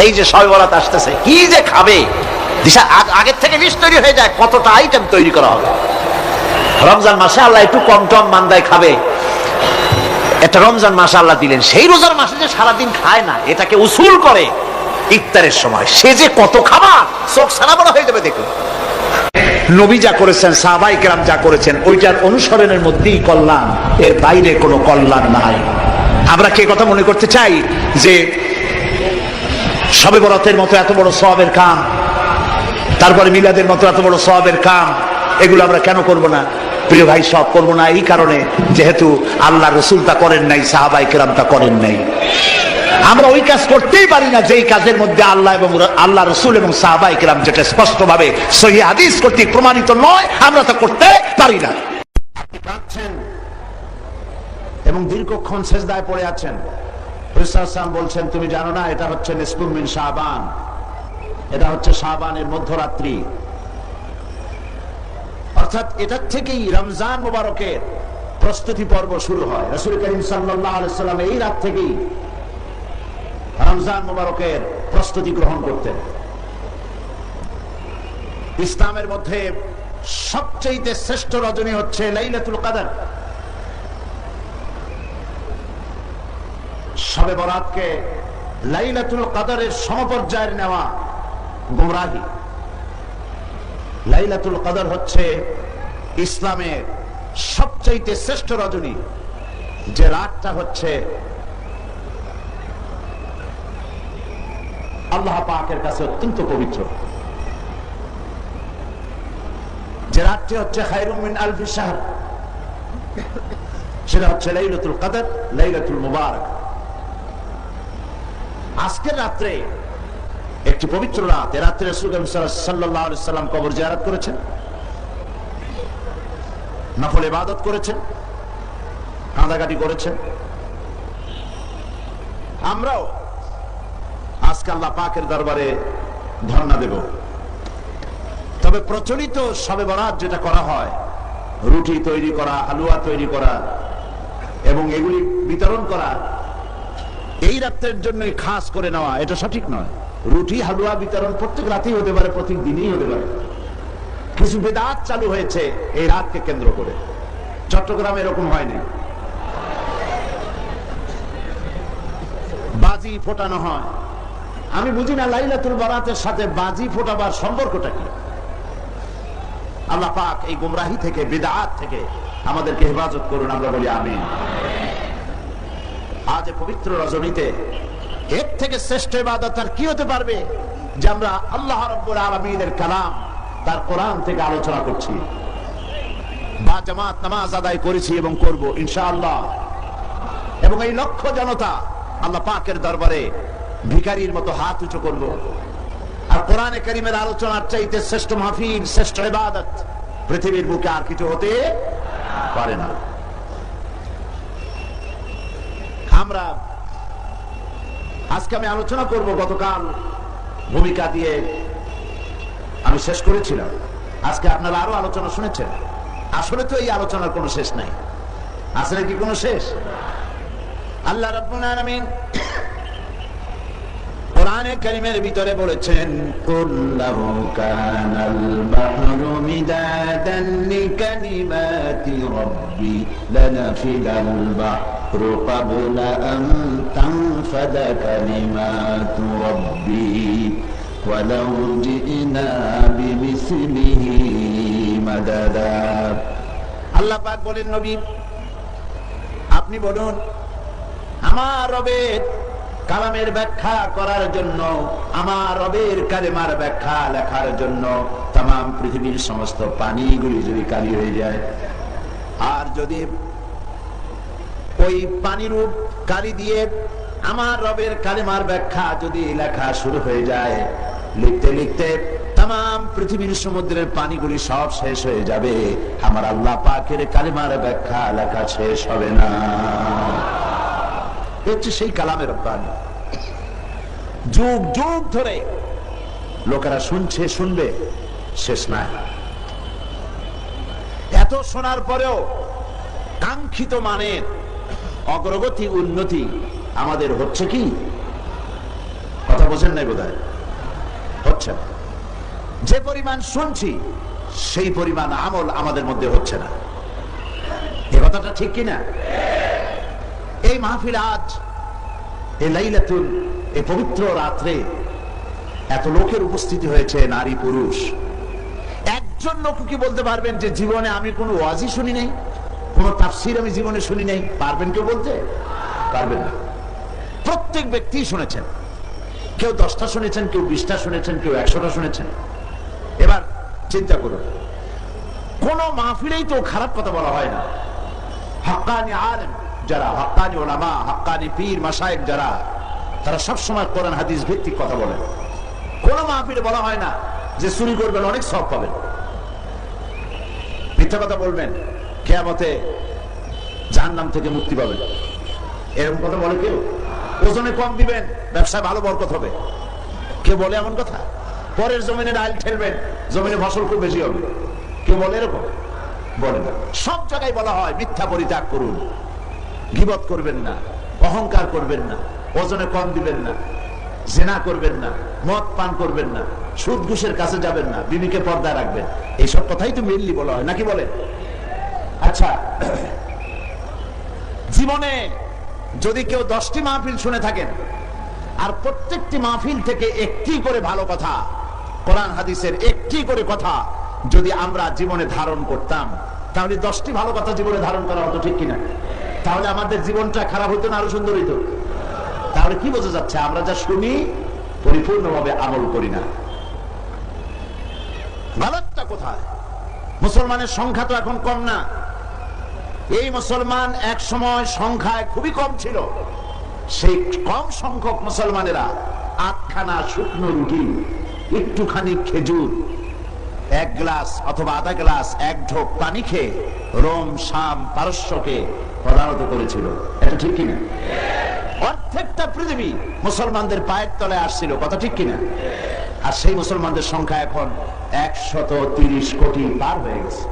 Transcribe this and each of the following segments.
এই যে শবে বরাত আসতেছে, কি যে খাবে, দিশা আগের থেকে লিস্ট তৈরি হয়ে যায় কতটা আইটেম তৈরি করা হবে। রমজান মাসে আল্লাহ একটু কম টম মান্দায় খাবে, একটা রমজান মাসে আল্লাহ দিলেন। সেই রোজার মাসে যে সারাদিন খায় না, এটাকে উসুল করে ইফতারের সময় সে যে কত খাবার, চোখ সারা বড় হয়ে যাবে। দেখুন নবী যা করেছেন, সাহাবায়ে কেরাম যা করেছেন, ওইটার অনুসরণের মধ্যেই কল্যাণ, এর বাইরে কোনো কল্যাণ নাই। আমরা কি কথা মনে করতে চাই যে শবে বরাতের মতো এত বড় সওয়াবের কাম, তারপরে মিলাদের মতো এত বড় সওয়াবের কাম, এগুলো আমরা কেন করব না? প্রিয় ভাই, সব করব না এই কারণে, যেহেতু আল্লাহ রাসূল তা করেন নাই, সাহাবায়ে কেরাম তা করেন নাই। আমরা ওই কাজ করতেই পারি না যেই কাজের মধ্যে আল্লাহ রাসূল এবং সাহাবায়ে কেরাম যেটা স্পষ্টভাবে সহিহ হাদিস কর্তৃক প্রমাণিত নয়, আমরা তা করতে পারি না। এবং দীর্ঘক্ষণ সেজদায় পড়ে আছেন। রাসূল সাল্লাল্লাহু আলাইহি ওয়াসাল্লাম বলছেন, তুমি জানো না এটা হচ্ছে নিসফুম মিন শাবান, এটা হচ্ছে শাবানের মধ্যরাত্রি। অর্থাৎ এটার থেকেই রমজান মুবারকের প্রস্তুতি পর্ব শুরু হয়। রাসূল করিম সাল্লাল্লাহু আলাইহি ওয়াসাল্লাম এই রাত থেকেই রমজান মুবারকের প্রস্তুতি গ্রহণ করতেন। ইসলামের মধ্যে সবচেয়ে শ্রেষ্ঠ রজনী হচ্ছে লাইলাতুল কদর। শবে বরাতকে লাইলাতুল কদরের সমপর্যায়ের নেওয়া গোমরাহি। লাইলাতুল কদর হচ্ছে ইসলামের সবচেয়ে শ্রেষ্ঠ রজনী, যে রাতটা হচ্ছে আল্লাহ পাকের কাছে অত্যন্ত পবিত্র, যে রাতটি হচ্ছে খায়রুম মিন আলফি শাহর, সেটা হচ্ছে লাইলাতুল কদর, লাইলাতুল মুবারাক। আজকের রাত্রে একটি পবিত্র রাত। এ রাত্রে রাসূল সাল্লাল্লাহু আলাইহি সাল্লাম কবর জিয়ারত করেছেন, নফল ইবাদত করেছেন, কাঁদাকাটি করেছেন। আমরাও আজকে আল্লাহ পাকের দরবারে ধর্ণা দেব। তবে প্রচলিত শবে বরাত যেটা করা হয়, রুটি তৈরি করা, হালুয়া তৈরি করা এবং এগুলি বিতরণ করা, এই রাত্রের জন্যই খাস করে নেওয়া, এটা সঠিক নয়। রুটি হালুয়া বিতরণ প্রত্যেক রাতেই হতে পারে, প্রত্যেক দিনই হতে পারে। কিছু বিদআত চালু হয়েছে এই রাতকে কেন্দ্র করে। চট্টগ্রামে এরকম হয়নি, বাজি ফোটানো হয়। আমি বুঝি না লাইলাতুল বরাতের সাথে বাজি ফোটাবার সম্পর্কটা কি। আল্লাহ পাক এই গুমরাহি থেকে, বিদআত থেকে আমাদেরকে হেফাজত করুন, আমরা বলি আমিন। আজ পবিত্র রজনীতে এর থেকে শ্রেষ্ঠ ইবাদত আর কি হতে পারবে, যে আমরা আল্লাহ রাব্বুল আলামিনের কালাম, তার কোরআন থেকে আলোচনা করছি, বা জামাত নামাজ আদায় করেছি এবং করব ইনশাআল্লাহ। এবং এই লক্ষ জনতা আল্লাহ পাকের দরবারে ভিখারির মতো হাত উঁচু করব। আর কোরআনে কারীমের আলোচনার চাইতে শ্রেষ্ঠ মাহফিল, শ্রেষ্ঠ ইবাদত পৃথিবীর বুকে আর কিছু হতে পারে না। আমরা আজকে আমি আলোচনা করব, গতকাল ভূমিকা দিয়ে আমি শেষ করেছিলাম। আজকে আপনারা আরো আলোচনা শুনেছেন। আসলে তো এই আলোচনার কোনো শেষ নাই, আসলে কি কোনো শেষ? আল্লাহ রাব্বুল আলামিন কোরআনে কারীমের ভিতরে বলেছেন, কুল্লাহু কানাল বাহরু মিদাদান লিকালিমাতি রাব্বি লানাফিদাল বাহরু ক্বাবলা আন তানফাদা কালিমাতু রাব্বি ওয়ালাউ জিনা বিমিসলিহি মাদাদা। আল্লাহ পাক বলেন, নবী আপনি বলুন, আমার রবের কালামের ব্যাখ্যা করার জন্য, আমার রবের কালেমার ব্যাখ্যা লেখার জন্য তাম পৃথিবীর সমস্ত পানিগুলি যদি কালি হয়ে যায়, আর যদি ওই পানিরূপ কালি দিয়ে আমার রবের কালেমার ব্যাখ্যা যদি লেখা শুরু হয়ে যায়, লিখতে লিখতে তাম পৃথিবীর সমুদ্রের পানিগুলি সব শেষ হয়ে যাবে, আমার আল্লাহ পাকের কালেমার ব্যাখ্যা লেখা শেষ হবে না। হচ্ছে সেই কালামের রব্বানি। যুগ যুগ ধরে লোকেরা শুনছে, শুনবে, শেষ নাই। এত শোনার পরেও কাঙ্ক্ষিত মানের অগ্রগতি, উন্নতি আমাদের হচ্ছে কি? কথা বোঝেন নাই বোধহয়, হচ্ছে না। যে পরিমাণ শুনছি সেই পরিমাণ আমল আমাদের মধ্যে হচ্ছে না। এ কথাটা ঠিক কিনা? এই মাহফিল আজ, এই লাইলাতুল, এই পবিত্র রাত্রে এত লোকের উপস্থিতি হয়েছে, নারী পুরুষ। একজন লোক কি বলতে পারবেন যে জীবনে আমি কোনো ওয়াজই শুনি নাই, কোন তাফসীর আমি জীবনে শুনি নাই? পারবেন কেউ বলতে? পারবেন না। প্রত্যেক ব্যক্তি শুনেছেন, কেউ 10টা শুনেছেন, কেউ 20টা শুনেছেন, কেউ 100টা শুনেছেন। এবার চিন্তা করুন, কোন মাহফিলেই তো খারাপ কথা বলা হয় না। হাক্কানি আলেম যারা, হাক্কানি ওলামা, হাক্কানি পীর মাশায়েখ যারা, তারা সবসময় কোরআন হাদিস ভিত্তিক কথা বলেন। কোন মাহফিলে বলা হয় না যে চুরি করবেন অনেক সওয়াব পাবেন, মিথ্যা কথা বলবেন কিয়ামতে জাহান্নাম থেকে মুক্তি পাবেন, এরকম কথা বলে কেউ? ওজনে কম দিবেন, ব্যবসায় ভালো বরকত হবে, কেউ বলে এমন কথা? পরের জমিনে ডাল ঠেলবেন, জমিনে ফসল খুব বেশি হবে, কেউ বলে এরকম? বলে না। সব জায়গায় বলা হয় মিথ্যা পরিত্যাগ করুন, গীবত করবেন না, অহংকার করবেন না, ওজনে কম দিবেন না, জিনা করবেন না, মদ পান করবেন না, সুদ ঘুষের কাছে যাবেন না, বিবিকে পর্দায় রাখবেন। এইসব কথাই তো মেনলি বলা হয়, নাকি বলেন? আচ্ছা, জীবনে যদি কেউ 10টি মাহফিল শুনে থাকেন আর প্রত্যেকটি মাহফিল থেকে একটি করে ভালো কথা, কোরআন হাদিসের একটি করে কথা যদি আমরা জীবনে ধারণ করতাম, তাহলে 10টি ভালো কথা জীবনে ধারণ করা হতো, ঠিক কিনা? তাহলে আমাদের জীবনটা খারাপ হতো না আরো সুন্দর হইতো? তাহলে কি বোঝা যাচ্ছে? আমরা যা শুনি পরিপূর্ণভাবে আমল করি না। গলতটা কোথায়? মুসলমানের সংখ্যা তো এখন কম না। এই মুসলমান এক সময় সংখ্যায় খুবই কম ছিল। সেই কম সংখ্যক মুসলমানেরা 8খানা শুকনো রুটি, একটুখানি খেজুর, 1 গ্লাস অথবা আধা গ্লাস, 1 ঢোক পানি খেয়ে রোম, শাম, পারস্যকে পরাজিত করেছিল। এটা ঠিক কিনা? অর্ধেকটা পৃথিবী মুসলমানদের পায়ের তলায় আসছিল, কথা ঠিক কিনা? আর সেই মুসলমানদের সংখ্যা এখন 130 কোটি পার হয়ে গেছে।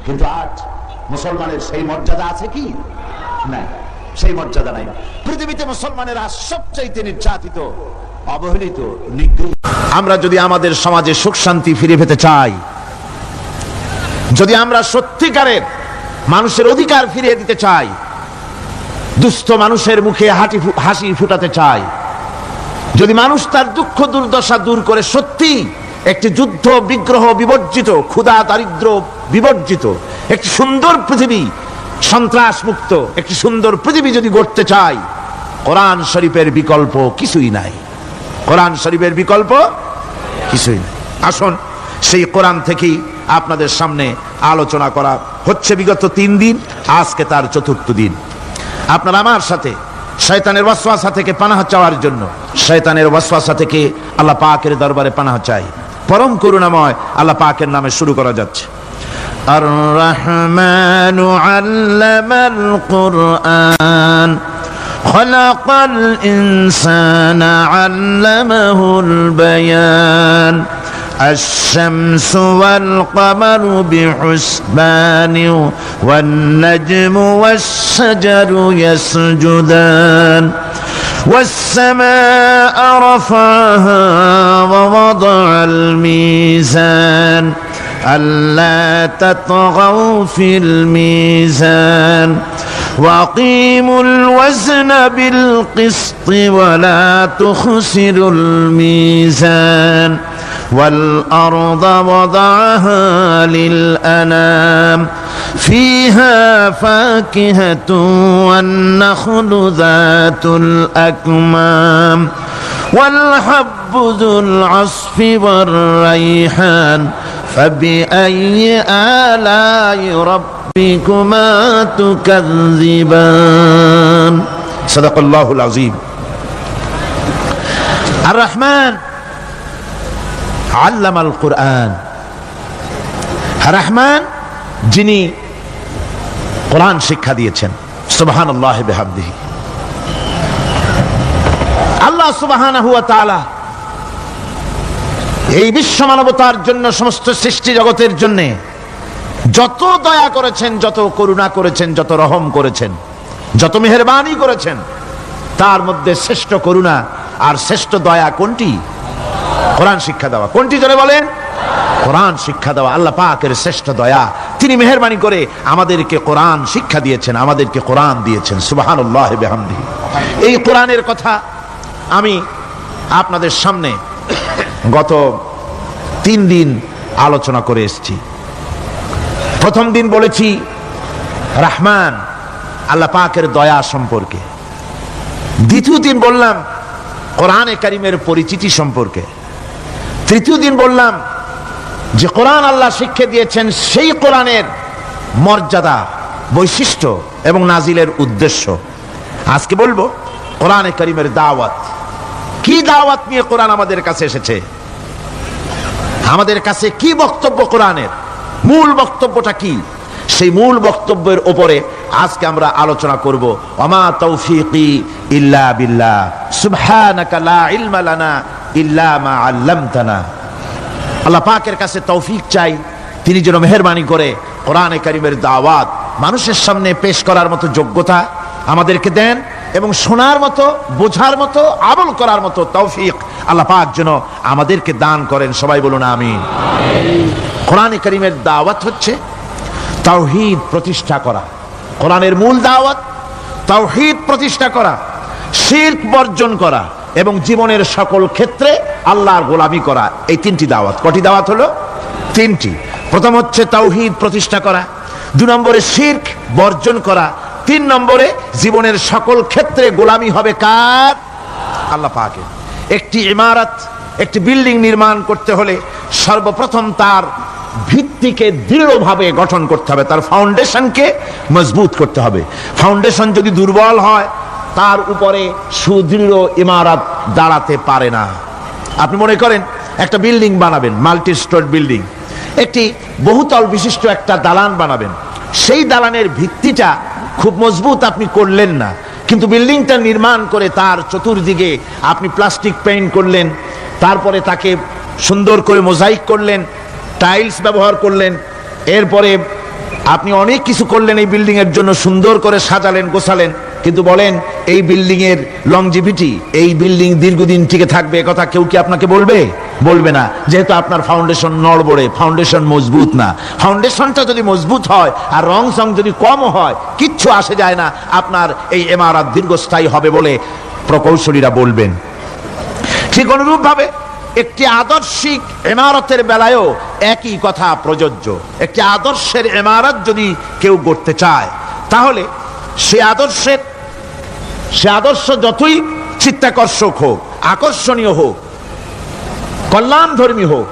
কিন্তু আজ মুসলমানের সেই মর্যাদা আছে কি? না, সেই মর্যাদা নাই। পৃথিবীতে মুসলমানেরা সবচাইতে নির্যাতিত, অবহেলিত, নিগৃহীত। আমরা যদি আমাদের সমাজে সুখ শান্তি ফিরে পেতে চাই, যদি আমরা সত্যিকারের মানুষের অধিকার ফিরিয়ে দিতে চাই, দুস্থ মানুষের মুখে হাসি ফুটাতে চাই, যদি মানুষ তার দুঃখ দুর্দশা দূর করে সত্যি একটি যুদ্ধ বিগ্রহ বিবর্জিত, ক্ষুধা দারিদ্র বিবর্জিত একটি সুন্দর পৃথিবী, সন্ত্রাস মুক্ত একটি সুন্দর পৃথিবী যদি গড়তে চাই, কোরআন শরীফের বিকল্প কিছুই নাই। কোরআন শরীফের বিকল্প কিছুই নাই। আসুন সেই কোরআন থেকেই আপনাদের সামনে আলোচনা করা হচ্ছে বিগত 3 দিন, আজকে তার 4র্থ দিন। আপনারা আমার সাথে শয়তানের ওয়াসওয়াসা থেকে পানাহ চাওয়ার জন্য, শয়তানের ওয়াসওয়াসা থেকে আল্লাহ পাকের দরবারে পানাহ চাই। পরম করুণাময় আল্লাহ পাকের নামে শুরু করা যাচ্ছে। আর রহমানু আল্লামাল কুরআন খলাকাল ইনসানা আল্লামাহুল বায়ান الشمس والقمر بحسبان والنجم والشجر يسجدان والسماء رفعها ووضع الميزان ألا تطغوا في الميزان وأقيموا الوزن بالقسط ولا تخسروا الميزان والأرض وضعها للأنام فيها فاكهة والنخل ذات الأكمام والحب ذو العصف والريحان فبأي آلاء ربكما تكذبان صدق الله العظيم الرحمن আল্লামাল কুরআন। রহমান যিনি কোরআন শিক্ষা দিয়েছেন। সুবহানাল্লাহ বিহামদিহি। আল্লাহ সুবহানাহু ওয়া তাআলা এই বিশ্ব মানবতার জন্য, সমস্ত সৃষ্টি জগতের জন্য যত দয়া করেছেন, যত করুণা করেছেন, যত রহম করেছেন, যত মেহেরবানি করেছেন, তার মধ্যে শ্রেষ্ঠ করুণা আর শ্রেষ্ঠ দয়া কোনটি? কোরআন শিক্ষা দেওয়া। কোনটি জোরে বলেন? কোরআন শিক্ষা দেওয়া আল্লাহ পাকের শ্রেষ্ঠ দয়া। তিনি মেহেরবানি করে আমাদেরকে কোরআন শিক্ষা দিয়েছেন, আমাদেরকে কোরআন দিয়েছেন। সুবহানাল্লাহ বিহামদিহি। এই কোরআনের কথা আমি আপনাদের সামনে গত 3 দিন আলোচনা করে এসেছি। প্রথম দিন বলেছি রহমান আল্লাহ পাকের দয়া সম্পর্কে। দ্বিতীয় দিন বললাম কোরআনে কারিমের পরিচিতি সম্পর্কে। তৃতীয় দিন বললাম যে কোরআন আল্লাহ শিক্ষা দিয়েছেন সেই কোরআনের মর্যাদা, বৈশিষ্ট্য এবং নাজিলের উদ্দেশ্য। আজকে বলবো কোরআনে কারিমের দাওয়াত। কি দাওয়াত নিয়ে কোরআন আমাদের কাছে এসেছে, আমাদের কাছে কি বক্তব্য, কোরআনের মূল বক্তব্যটা কি, সেই মূল বক্তব্যের উপরে আজকে আমরা আলোচনা করব। ওমা তৌফিকি ইল্লা বিল্লাহ সুবহানাকা লা ইলমা লানা ইল্লা মা আল্লামতানা। আল্লাহ পাকের কাছে তৌফিক চাই, তিনি যেন মেহেরবানি করে কোরআনে কারিমের দাওয়াত মানুষের সামনে পেশ করার মতো যোগ্যতা আমাদেরকে দেন এবং শোনার মতো, বোঝার মতো, আমল করার মতো তৌফিক আল্লাহ পাক যেন আমাদেরকে দান করেন। সবাই বলুন আমিন। কোরআনে কারিমের দাওয়াত হচ্ছে তাওহীদ প্রতিষ্ঠা করা। কোরআনের মূল দাওয়াত তাওহীদ প্রতিষ্ঠা করা, শিরক বর্জন করা এবং জীবনের সকল ক্ষেত্রে আল্লাহর গোলামি করা। এই 3টি দাওয়াত। কটি দাওয়াত হলো? 3টি। প্রথম হচ্ছে তাওহীদ প্রতিষ্ঠা করা, 2 নম্বরে শিরক বর্জন করা, 3 নম্বরে জীবনের সকল ক্ষেত্রে গোলামি হবে কার? আল্লাহ পাকের। একটি ইমারত, একটি বিল্ডিং নির্মাণ করতে হলে সর্বপ্রথম তার ভিত্তিকে দৃঢ়ভাবে গঠন করতে হবে, তার ফাউন্ডেশনকে মজবুত করতে হবে। ফাউন্ডেশন যদি দুর্বল হয় তার উপরে সুদৃঢ় ইমারত দাঁড়াতে পারে না। আপনি মনে করেন একটা বিল্ডিং বানাবেন, মাল্টি স্টোর বিল্ডিং, একটি বহুতল বিশিষ্ট একটা দালান বানাবেন। সেই দালানের ভিত্তিটা খুব মজবুত আপনি করলেন না, কিন্তু বিল্ডিংটা নির্মাণ করে তার চতুর্দিকে আপনি প্লাস্টিক পেইন্ট করলেন, তারপরে তাকে সুন্দর করে মোজাইক করলেন, টাইলস ব্যবহার করলেন, এরপরে আপনি অনেক কিছু করলেন এই বিল্ডিং এর জন্য, সুন্দর করে সাজালেন, গোছালেন। কিন্তু বলেন এই বিল্ডিং এর লংজিভিটি, এই বিল্ডিং দীর্ঘদিন টিকে থাকবে কথা কেউ কি আপনাকে বলবে? বলবে না, যেহেতু আপনার ফাউন্ডেশন নড়বড়ে, ফাউন্ডেশন মজবুত না। ফাউন্ডেশনটা যদি মজবুত হয় আর রং সং যদি কম হয়, কিচ্ছু আসে যায় না, আপনার এই ইমারত দীর্ঘস্থায়ী হবে বলে প্রকৌশলীরা বলবেন। ঠিক অনুরূপ ভাবে একটি আদর্শিক ইমারতের বেলায়ও একই কথা প্রযোজ্য। একটি আদর্শের ইমারত যদি কেউ গড়তে চায়, তাহলে সে আদর্শ যতই চিত্তাকর্ষক হোক, আকর্ষণীয় হোক, কল্যাণধর্মী হোক,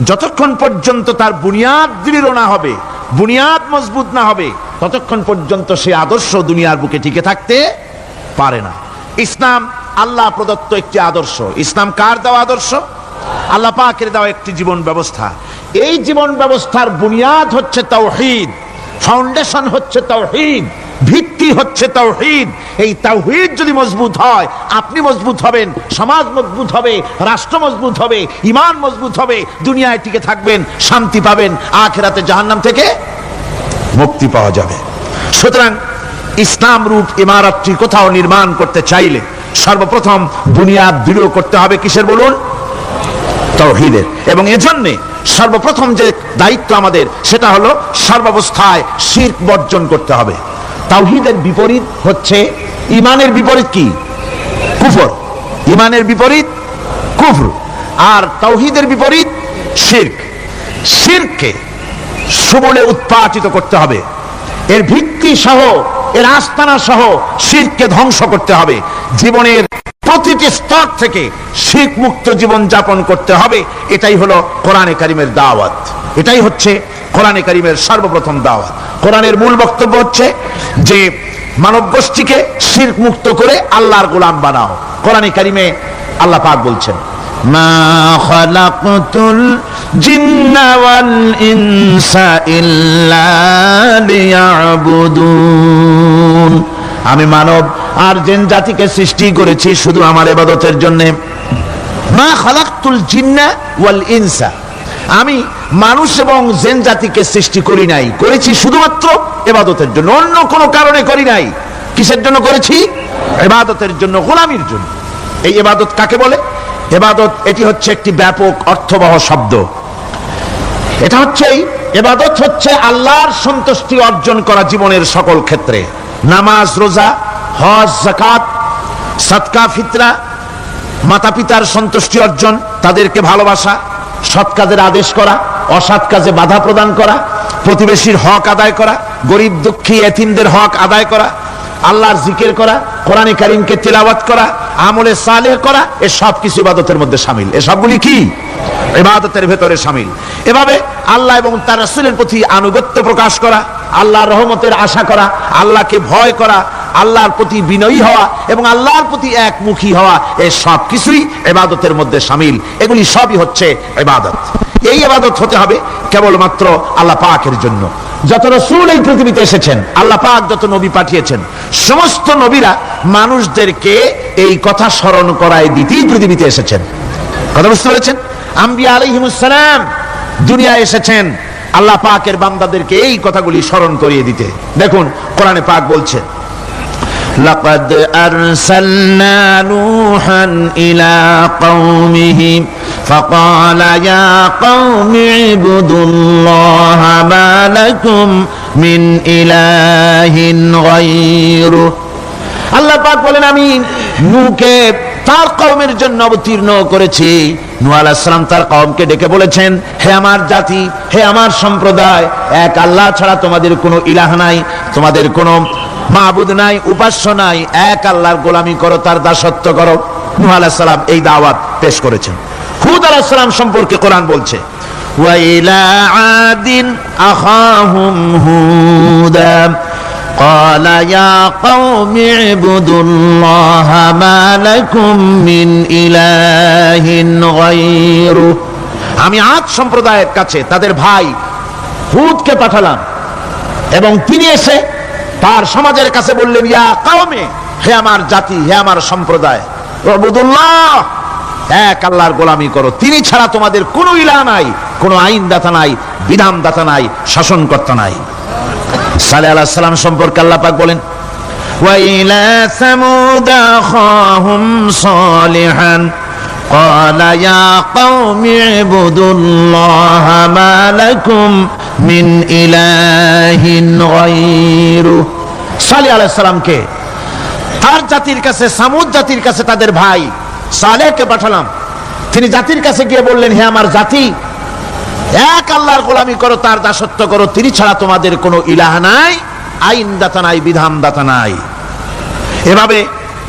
যতক্ষণ পর্যন্ত তার বুনিয়াদ দৃঢ় না হবে, বুনিয়াদ মজবুত না হবে, ততক্ষণ পর্যন্ত সে আদর্শ দুনিয়ার বুকে টিকে থাকতে পারে না। ইসলাম আল্লাহ প্রদত্ত একটি আদর্শ। ইসলাম কার দেওয়া আদর্শ? আল্লাহ পাকের দেওয়া একটি জীবন ব্যবস্থা। এই জীবন ব্যবস্থার বুনিয়াদ হচ্ছে তাওহীদ, ফাউন্ডেশন হচ্ছে তাওহীদ, ভিত্তি হচ্ছে তাওহীদ। এই তাওহীদ যদি মজবুত হয়, আপনি মজবুত হবেন, সমাজ মজবুত হবে, রাষ্ট্র মজবুত হবে, ঈমান মজবুত হবে, দুনিয়ায় টিকে থাকবেন, শান্তি পাবেন, আখিরাতে জাহান্নাম থেকে মুক্তি পাওয়া যাবে। সুতরাং ইসলাম রূপ ইমারতটি কোথাও নির্মাণ করতে চাইলে সর্বপ্রথম বুনিয়াদ দৃঢ় করতে হবে কিসের বলুন? তাওহীদের। এবং এজন্য সর্বপ্রথম যে দায়িত্ব আমাদের, সেটা হলো সর্বাবস্থায় শিরক বর্জন করতে হবে। তাওহীদের বিপরীত হচ্ছে ঈমানের বিপরীত কি? কুফর। ঈমানের বিপরীত কুফর, আর তাওহীদের বিপরীত শিরক। শিরককে সমূলে উৎপাটিত করতে হবে, এর ভিত্তি সহ, এর আস্তানা সহ শিরককে ধ্বংস করতে হবে। জীবনের প্রতিটি স্তর থেকে শিরক মুক্ত জীবন যাপন করতে হবে। এটাই হলো কোরআনে কারিমের দাওয়াত, এটাই হচ্ছে কোরআনে কারিমের সর্বপ্রথম দাওয়াত। কোরআনের মূল বক্তব্য হচ্ছে যে মানব গোষ্ঠীকে শিরক মুক্ত করে আল্লাহর গোলাম বানাও। কোরআনে কারিমে আল্লাহ পাক বলছেন, মা খালাকতুল জিন্না ওয়াল ইনসা ইল্লা লিয়াবুদুন। আমি মানব আর জিন জাতিকে সৃষ্টি করেছি শুধু আমার ইবাদতের জন্য। মা খালাকতুল জিন্না ওয়াল ইনসা, আমি মানুষ এবং জিন জাতিকে সৃষ্টি করি নাই, করেছি শুধুমাত্র ইবাদতের জন্য, অন্য কোনো কারণে করি নাই। কিসের জন্য করেছি? ইবাদতের জন্য, গোলামির জন্য। এই ইবাদত কাকে বলে? ইবাদত এটি হচ্ছে একটি ব্যাপক অর্থবহ শব্দ। এটা হচ্ছে ইবাদত হচ্ছে আল্লাহর সন্তুষ্টি অর্জন করা জীবনের সকল ক্ষেত্রে। নামাজ, রোজা, হজ, যাকাত, সাদকা, ফিতরা, মাতা পিতার সন্তুষ্টি অর্জন, তাদেরকে ভালোবাসা, সৎ কাজের আদেশ করা, অসৎ কাজে বাধা প্রদান করা, প্রতিবেশীর হক আদায় করা, গরিব দুঃখী এতিমদের হক আদায় করা, আল্লাহর জিকির করা, কোরআনে কারীমকে তিলাওয়াত করা, আমলে সালেহ করা, এ সব কিছু ইবাদতের মধ্যে শামিল। এ সবগুলি কি ইবাদতের ভেতরে শামিল। এভাবে আল্লাহ এবং তার রাসূলের প্রতি আনুগত্য প্রকাশ করা, আল্লাহর রহমতের আশা করা, আল্লাহকে ভয় করা, আল্লাহর প্রতি বিনয়ী হওয়া এবং আল্লাহর প্রতি একমুখী হওয়া, এই সব কিছুই ইবাদতের মধ্যে শামিল। এগুলি সবই হচ্ছে ইবাদত। এই ইবাদত হতে হবে কেবলমাত্র আল্লাহ পাকের জন্য। যত রাসূল এই পৃথিবীতে এসেছেন, আল্লাহ পাক যত নবী পাঠিয়েছেন, সমস্ত নবীরা মানুষদেরকে এই কথা স্মরণ করায় দিতেই পৃথিবীতে এসেছেন। কথা বুঝতে পেরেছেন? আম্বিয়া আলাইহিমুস সালাম দুনিয়ায় এসেছেন আল্লাহ পাকের বান্দাদেরকে এই কথাগুলি স্মরণ করিয়ে দিতে। দেখুন কোরআনে পাক বলছে, লাকাদ আরসালনা নূহান ইলা কওমিহি ফাকালা ইয়া কওমি ইবুদুল্লাহা মা লাকুম মিন ইলাহিন গায়রু। আল্লাহ পাক বলেন, আমি নূহকে তার কওমের জন্য অবতীর্ণ করেছি। নূহ আলাইহিস সালাম তার কওমকে ডেকে বলেছেন, হে আমার জাতি, হে আমার সম্প্রদায়, এক আল্লাহ ছাড়া তোমাদের কোনো ইলাহ নাই, তোমাদের কোনো মাবুদ নাই, উপাস্য নাই, এক আল্লাহর গোলামি করো, তার দাসত্ব করো। নূহ আলাইহিস সালাম এই দাওয়াত পেশ করেছেন। হুদ আলাইহিস সালাম সম্পর্কে কোরআন বলছে, ওয়া ইলা আদিন আখাহুম হুদা قال يا قوم اعبدوا الله ما لكم من إله غيره। আমি আদ সম্প্রদায়ের কাছে তাদের ভাই হুদকে পাঠালাম এবং তিনি এসে তার সমাজের কাছে বললেন, ইয়া কওমে, হে আমার জাতি, হে আমার সম্প্রদায়, উবুদুল্লাহ, এক আল্লাহর গোলামি করো, তিনি ছাড়া তোমাদের কোনো ইলাহ নাই, কোনো আইনদাতা নাই, বিধানদাতা নাই, শাসনকর্তা নাই। সালেহ আলাইহিস সালাম সম্পর্কে আল্লাহ পাক বলেন, ওয়া ইলা সামুদ আখাহুম সালিহান ক্বালা ইয়া কওমি ইবুদুল্লাহা মা লাকুম মিন ইলাহিন গায়রু। সালেহ আলাইহিস সালামকে তার জাতির কাছে, সামুদ জাতির কাছে তাদের ভাই সালেহকে পাঠালাম। তিনি জাতির কাছে গিয়ে বললেন, হে আমার জাতি, এক আল্লাহর গোলামি করো, তার দাসত্ব করো, তিনি ছাড়া তোমাদের কোনো ইলাহ নাই, আইনদাতা নাই, বিধানদাতা নাই। এভাবে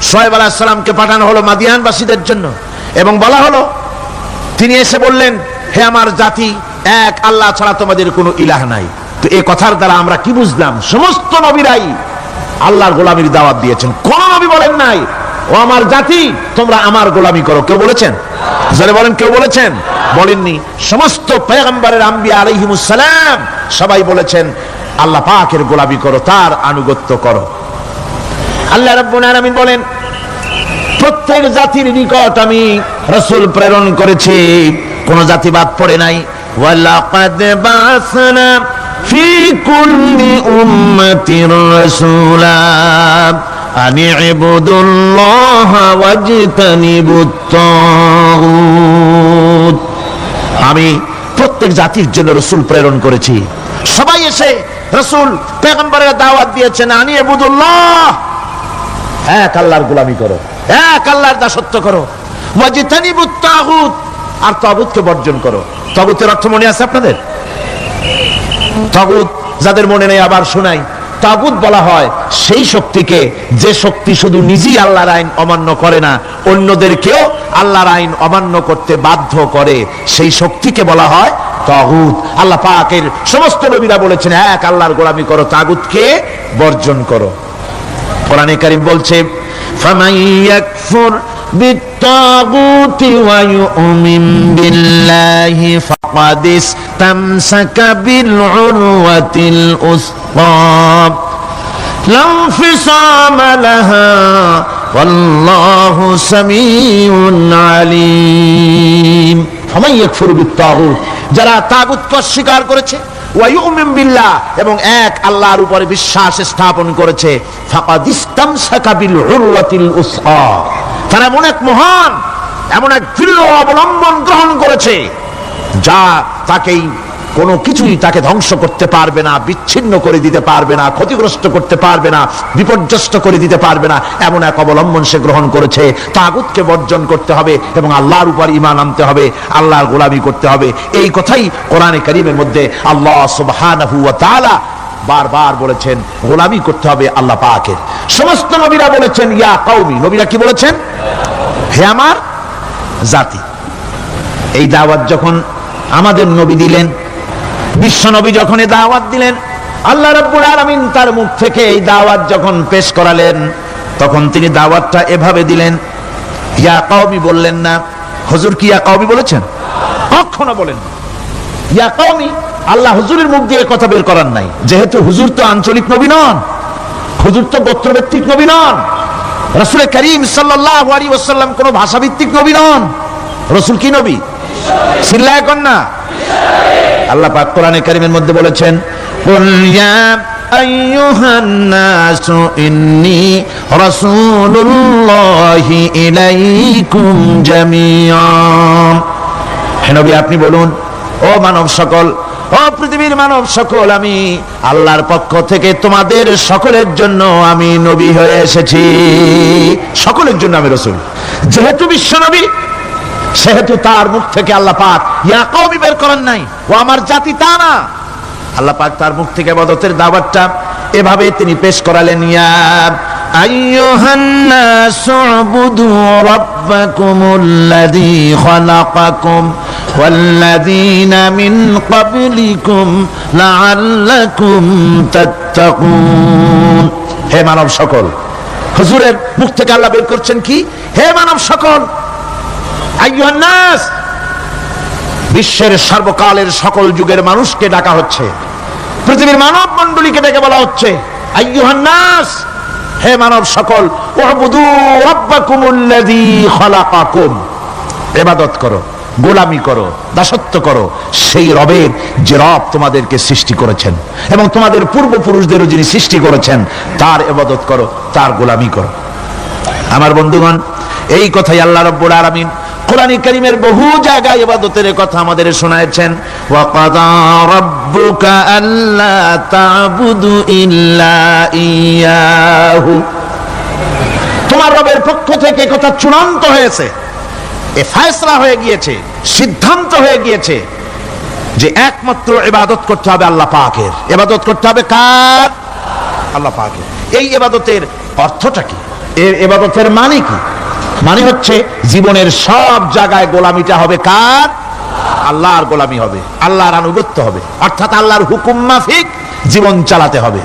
শুআয়ব আলাইহিস সালামকে পাঠানো হলো মাদিয়ানবাসীদের জন্য এবং বলা হলো, তিনি এসে বললেন, হে আমার জাতি, এক আল্লাহ ছাড়া তোমাদের কোনো ইলাহ নাই। তো এই কথার দ্বারা আমরা কি বুঝলাম? সমস্ত নবীরাই আল্লাহর গোলামির দাওয়াত দিয়েছেন। কোন নবী বলেন নাই, ও আমার জাতি, তোমরা আমার গোলামি করো। কেউ বলেছেন? যারা বলেন, কেউ বলেছেন? বলেননি। সমস্ত পয়গম্বরের, আম্বিয়া আলাইহিমুস সালাম সবাই বলেছেন, আল্লাহ পাকের গোলামি করো, তার আনুগত্য করো। আল্লাহ রাব্বুল আলামিন বলেন, প্রত্যেক জাতির নিকট আমি রাসূল প্রেরণ করেছি, কোন জাতি বাদ পড়ে নাই। ওয়ালাকাদ বাসনা ফি কুল্লি উম্মাতির রাসূলা আনি ইবুদুল্লাহ ওয়াজতানিবুত তাগুত। আমি প্রত্যেক জাতির জন্য রাসূল প্রেরণ করেছি। সবাই এসে রাসূল পয়গম্বরের দাওয়াত দিয়েছেন, আনি ইবুদুল্লাহ, এক আল্লাহর গোলামি করো, এক আল্লাহর দাসত্ব করো, ওয়াজতানিবুত তাগুত, আর তাগুতকে বর্জন করো। তাগুতের অর্থ মনে আছে আপনাদের? তাগুত যাদের মনে নেই আবার শোনাই। তাগুত বলা হয় সেই শক্তিকে, যে শক্তি শুধু নিজেই আল্লাহর আইন অমান্য করে না, অন্যদেরকেও আল্লাহর আইন অমান্য করতে বাধ্য করে, সেই শক্তিকে বলা হয় তাগুত। আল্লাহ পাকের সমস্ত নবীরা বলেছেন, এক আল্লাহর গোলামি করো, তাগুতকে বর্জন করো। কোরআনে কারীম বলছে, ফামান ইয়াকফুর বিত্তাগুতি ওয়া ইউমিন বিল্লাহি ফাকাদ ইসতামসাকা বিল উরওয়াতিল উসকা লা ইনফিসামা লাহা ওয়াল্লাহু সামিউন আলীম। ফামান ইয়াকফুর বিত্তাগুত, যারা তাগুতকে অস্বীকার করেছে, ওয়া ইউমিন বিল্লাহ, এবং এক আল্লাহর উপরে বিশ্বাস স্থাপন করেছে, ফাকাদ ইসতামসাকা বিল উরওয়াতিল উসকা, তারা এমন এক মহান, এমন এক দৃঢ় অবলম্বন গ্রহণ করেছে যা তাকেই কোনো কিছুই তাকে ধ্বংস করতে পারবে না, বিচ্ছিন্ন করে দিতে পারবে না, ক্ষতিগ্রস্ত করতে পারবে না, বিপর্যস্ত করে দিতে পারবে না। এমন এক অবলম্বন সে গ্রহণ করেছে। তাগুতকে বর্জন করতে হবে এবং আল্লাহর উপর ঈমান আনতে হবে, আল্লাহর গোলামি করতে হবে। এই কথাই কোরআনে কারীমের মধ্যে আল্লাহ সুবহানাহু ওয়া তাআলা বারবার বলেছেন, গোলামি করতে হবে আল্লাহ পাকের। সমস্ত নবীরা বলেছেন ইয়া কওমি, নবীরা কি বলেছেন? হে আমার জাতি। এই দাওয়াত যখন আমাদের নবী দিলেন, বিশ্ব নবী যখন এই দাওয়াত দিলেন, আল্লাহ রাব্বুল আলামিন তার মুখ থেকে এই দাওয়াত যখন পেশ করালেন, তখন তিনি দাওয়াতটা এভাবে দিলেন, ইয়া কওমি বললেন না। হুজুর কি ইয়া কওমি বলেছেন? কখনো বলেন না ইয়া কওমি। আল্লাহ হুজুরের মুখ দিয়ে কথা বের করার নাই, যেহেতু হুজুর তো আঞ্চলিক নবী নন, হুজুর তো গোত্রভিত্তিক নবী নন। রাসূল করিম সাল্লাল্লাহু আলাইহি ওয়াসাল্লাম কোন ভাষাভিত্তিক নবী নন। রাসূল কি নবী? চিল্লায় কোন না। আল্লাহ পাক কোরআনে কারীমের মধ্যে বলেছেন, কুল ইয়া আইয়ুহান নাসু ইন্নী রাসূলুল্লাহি ইলাইকুম জামিআন। হে নবী আপনি বলুন, ও মানব সকল, ও পৃথিবীর মানব সকল, আমি আল্লাহর পক্ষ থেকে তোমাদের সকলের জন্য আমি নবী হয়ে এসেছি। সকলের জন্য আমি রাসূল। যেহেতু বিশ্ব নবী, সেহেতু তার মুখ থেকে আল্লাহ পাক ইয়া কওমি বের করেন নাই, ও আমার জাতি, তা না। আল্লাহ পাক তার মুখ থেকে ইবাদতের দাওয়াতটা এভাবে তিনি পেশ করালেন, ইয়া আইয়ুহান নাসু উবুদু রাব্বাকুমুল্লাযী খালাকাকুম ওয়াল্লাযীনা মিন ক্বাবলিকুম লাআল্লাকুম তাত্তাকুন। হে মানব সকল, হুজুরের মুখ থেকে আল্লাহ বের করছেন কি? হে মানব সকল, আইয়ুহান নাস, বিশ্বের সর্বকালের সকল যুগের মানুষকে ডাকা হচ্ছে, পৃথিবীর মানব মণ্ডলীকে ডেকে বলা হচ্ছে, আইয়ুহান নাস, হে মানব সকল, উবুদু রাব্বাকুমুল্লাযী খালাকাকুম, ইবাদত করো, গোলামি করো, দাসত্ব করো সেই রবের যে রব তোমাদেরকে সৃষ্টি করেছেন এবং তোমাদের পূর্বপুরুষদেরও যিনি সৃষ্টি করেছেন, তার ইবাদত করো, তার গোলামি করো। আমার বন্ধুগণ, এই কথাই আল্লাহ রাব্বুল আলামিন কোরআনে কারীমের বহু জায়গায় ইবাদতের কথা আমাদের শোনাচ্ছেন। ওয়া কাযা রাব্বুকা আল্লা তা'বুদু ইল্লা ইয়াহু, তোমার রবের পক্ষ থেকে কথা চূড়ান্ত হয়েছে, এ ফয়সালা হয়ে গিয়েছে, সিদ্ধান্ত হয়ে গিয়েছে যে একমাত্র ইবাদত করতে হবে আল্লাহ পাকের। ইবাদত করতে হবে কার? আল্লাহ পাকের। এই ইবাদতের অর্থটা কি? এই ইবাদতের মানে কি? মানে হচ্ছে জীবনের সব জায়গায় গোলামিটা হবে কার? আল্লাহর গোলামি হবে, আল্লাহর আনুগত্য হবে, অর্থাৎ আল্লাহর হুকুম মাফিক জীবন চালাতে হবে।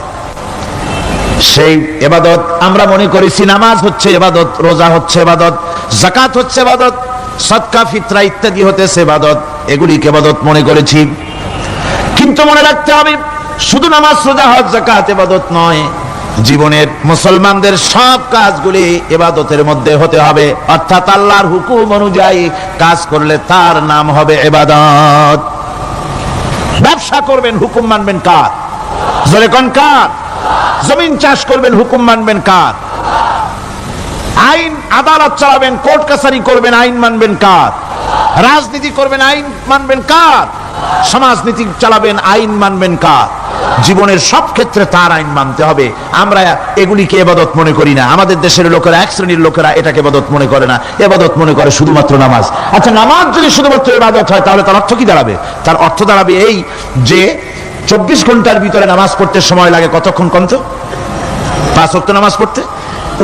সেই ইবাদত আমরা মনে করেছি নামাজ হচ্ছে ইবাদত, রোজা হচ্ছে ইবাদত, যাকাত হচ্ছে ইবাদত, সদকা ফিতরা ইত্যাদি হতেছে ইবাদত, এগুলিকে ইবাদত মনে করেছি। কিন্তু মনে রাখতে হবে, শুধু নামাজ, রোজা, হজ, যাকাত ইবাদত নয়, জীবনের মুসলমানদের সব কাজগুলি ইবাদতের মধ্যে হতে হবে, অর্থাৎ আল্লাহর হুকুম অনুযায়ী কাজ করলে তার নাম হবে ইবাদত। ব্যবসা করবেন, হুকুম মানবেন কার? জোরে কোন কার? জমিন চাষ করবেন, হুকুম মানবেন কার? আইন আদালত চালাবেন, কোর্ট কাছারি করবেন, আইন মানবেন কার? রাজনীতি করবেন, আইন মানবেন কার? সমাজনীতি চালাবেন, আইন মানবেন কার? জীবনের সব ক্ষেত্রে তার আইন মানতে হবে। আমরা এগুলিকে ইবাদত মনে করি না। আমাদের দেশের লোকেরা, এক শ্রেণীর লোকেরা এটাকে ইবাদত মনে করে না, ইবাদত মনে করে শুধুমাত্র নামাজ। আচ্ছা, নামাজ যদি শুধুমাত্র ইবাদত হয় তাহলে তার অর্থ কি দাঁড়াবে? তার অর্থ দাঁড়াবে এই যে 24 ঘন্টার ভিতরে নামাজ পড়তে সময় লাগে কতক্ষণ? কত? 5 ওয়াক্ত নামাজ পড়তে,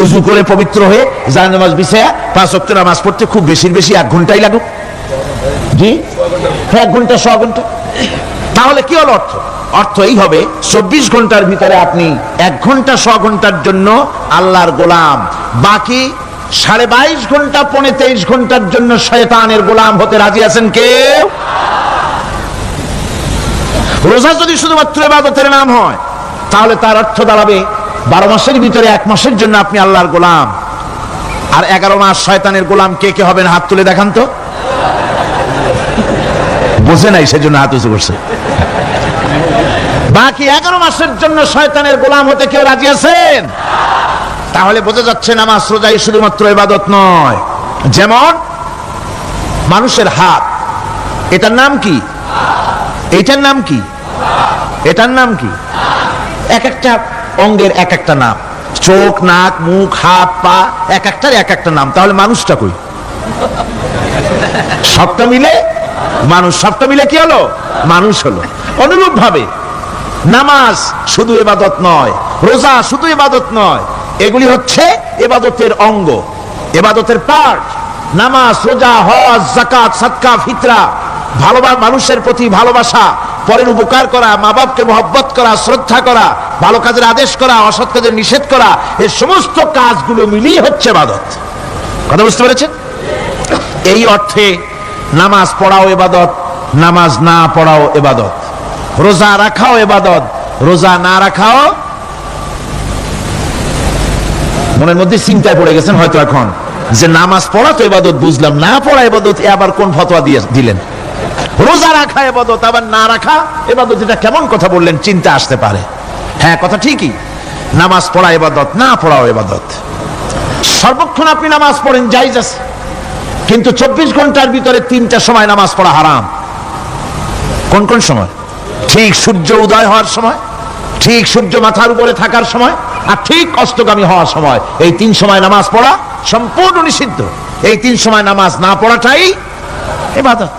উযু করে পবিত্র হয়ে জানাজা নামাজ বিছায়া 5 ওয়াক্ত নামাজ পড়তে খুব বেশি 1 ঘন্টাই লাগুক। জি, 1 ঘন্টা, 100 ঘন্টা। তাহলে কি হলো অর্থ? অর্থ এই হবে, 24 ঘন্টার ভিতরে আপনি 1 ঘন্টা 100 ঘন্টার জন্য আল্লাহর গোলাম, বাকি 22.5 ঘন্টা 23 ঘন্টার জন্য শয়তানের গোলাম হতে রাজি আছেন কেউ? রোজা যদি শুধুমাত্র ইবাদতের নাম হয় তাহলে তার অর্থ দাঁড়াবে 12 মাসের ভিতরে 1 মাসের জন্য আপনি আল্লাহর গোলাম, আর 11 মাস শয়তানের গোলাম। কে কে হবেন হাত তুলে দেখান তো। বোঝে নাই সেজন্য হাত উঁচু করছে। বাকি 11 মাসের জন্য শয়তানের গোলাম হতে কেউ রাজি আছেন? তাহলে বোঝা যাচ্ছে নামাজ রোজাই শুধুমাত্র ইবাদত নয়। যেমন মানুষের হাত, এটার নাম কি? এটার নাম কি? এটার নাম কি? এক একটা অঙ্গের এক একটা নাম। চোখ, নাক, মুখ, হাত, পা, এক একটার এক একটা নাম। তাহলে মানুষটা কই? সবটা মিলে মানুষ, সবটা মিলে কি হলো? মানুষ হলো। অনুরূপ ভাবে নামাজ শুধু ইবাদত নয়, রোজা শুধু ইবাদত নয়, এগুলি হচ্ছে ইবাদতের অঙ্গ, ইবাদতের পার্ট। নামাজ, রোজা, হজ, যাকাত, সাদকা, ফিতরা, ভালোবাসা, মানুষের প্রতি ভালোবাসা, পরের উপকার করা, মা বাপকে মহব্বত করা, শ্রদ্ধা করা, ভালো কাজের আদেশ করা, অসৎ কাজের নিষেধ করা, এই সমস্ত কাজগুলো মিলিয়ে হচ্ছে ইবাদত। কথা বুঝতে পেরেছেন? এই অর্থে নামাজ পড়াও ইবাদত, নামাজ না পড়াও ইবাদত। রোজা রাখাও ইবাদত, রোজা না রাখাও। মনের মধ্যে চিন্তায় পড়ে গেছেন হয়তো এখন যে নামাজ পড়া তো ইবাদত বুঝলাম, না পড়া ইবাদত, এ আবার কোন ফতোয়া দিলেন? রোজা রাখা ইবাদত আবার না রাখা ইবাদত, এটা কেমন কথা বললেন? চিন্তা আসতে পারে। হ্যাঁ, কথা ঠিকই, নামাজ পড়া ইবাদত, না পড়াও ইবাদত। সর্বক্ষণ আপনি নামাজ পড়েন, জায়েজ আছে, কিন্তু 24 ঘন্টার ভিতরে 3টা সময় নামাজ পড়া হারাম। কোন কোন সময়? ঠিক সূর্য উদয় হওয়ার সময়, ঠিক সূর্য মাথার উপরে থাকার সময়, আর ঠিক অস্তগামী হওয়ার সময়। এই 3 সময় নামাজ পড়া সম্পূর্ণ নিষিদ্ধ। এই 3 সময় নামাজ না পড়াটাই ইবাদত।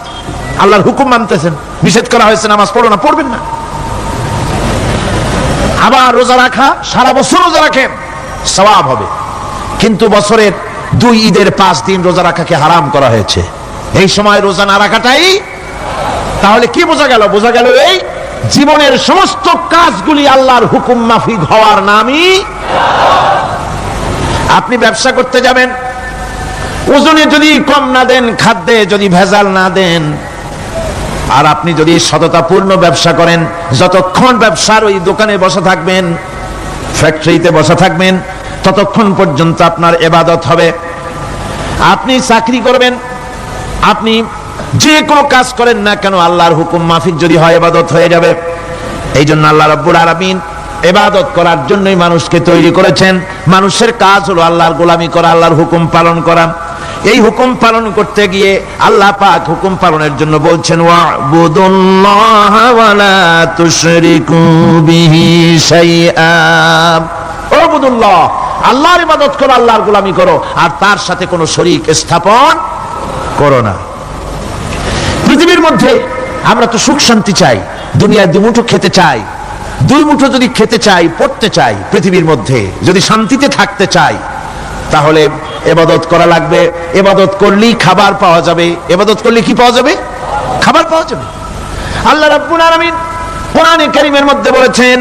আল্লাহর হুকুম মানতেছেন, নিষেধ করা হয়েছে নামাজ পড়ো না, পড়বেন না। আবার রোজা রাখা, সারা বছর রোজা রাখেন, সওয়াব হবে, কিন্তু বছরের 2 ঈদের 5 দিন রোজা রাখাকে হারাম করা হয়েছে। এই সময় রোজা না রাখাটাই। তাহলে কি বোঝা গেল? বোঝা গেল এই জীবনের সমস্ত কাজগুলি আল্লাহর হুকুম মাফিক হওয়ার নামই। আপনি ব্যবসা করতে যাবেন, ওজনে যদি কম না দেন, খাদ্যে যদি ভেজাল না দেন, আর আপনি যদি সততাপূর্ণ ব্যবসা করেন, যতক্ষণ ব্যবসার ওই দোকানে বসে থাকবেন, ফ্যাক্টরিতে বসে থাকবেন, ততক্ষণ পর্যন্ত আপনার ইবাদত হবে। আপনি চাকরি করবেন, আপনি যে কোনো কাজ করেন না কেন, আল্লাহর হুকুম মাফিক যদি হয়, ইবাদত হয়ে যাবে। এই জন্য আল্লাহ রাব্বুল আলামিন ইবাদত করার জন্যই মানুষকে তৈরি করেছেন। মানুষের কাজ হলো আল্লাহর গোলামি করা, আল্লাহর হুকুম পালন করা। এই হুকুম পালন করতে গিয়ে আল্লাহ পাক হুকুম পালনের জন্য বলছেন, ওয়াবুদুল্লাহ ওয়া লা তুশরিকু বিহি শাইআ। ওয়াবুদুল্লাহ, আল্লাহর ইবাদত করো, আল্লাহর গোলামি করো, আর তার সাথে কোনো শরীক স্থাপন করো না। পৃথিবীর মধ্যে আমরা তো সুখ শান্তি চাই, দুনিয়ায় 2 মুঠো খেতে চাই, 2 মুঠো যদি খেতে চাই, পড়তে চাই, পৃথিবীর মধ্যে যদি শান্তিতে থাকতে চাই, তাহলে ইবাদত করা লাগবে। ইবাদত করলেই খাবার পাওয়া যাবে। ইবাদত করলে কি পাওয়া যাবে? খাবার পাওয়া যাবে। আল্লাহ রাব্বুল আলামিন কোরআনে কারীমের মধ্যে বলেছেন,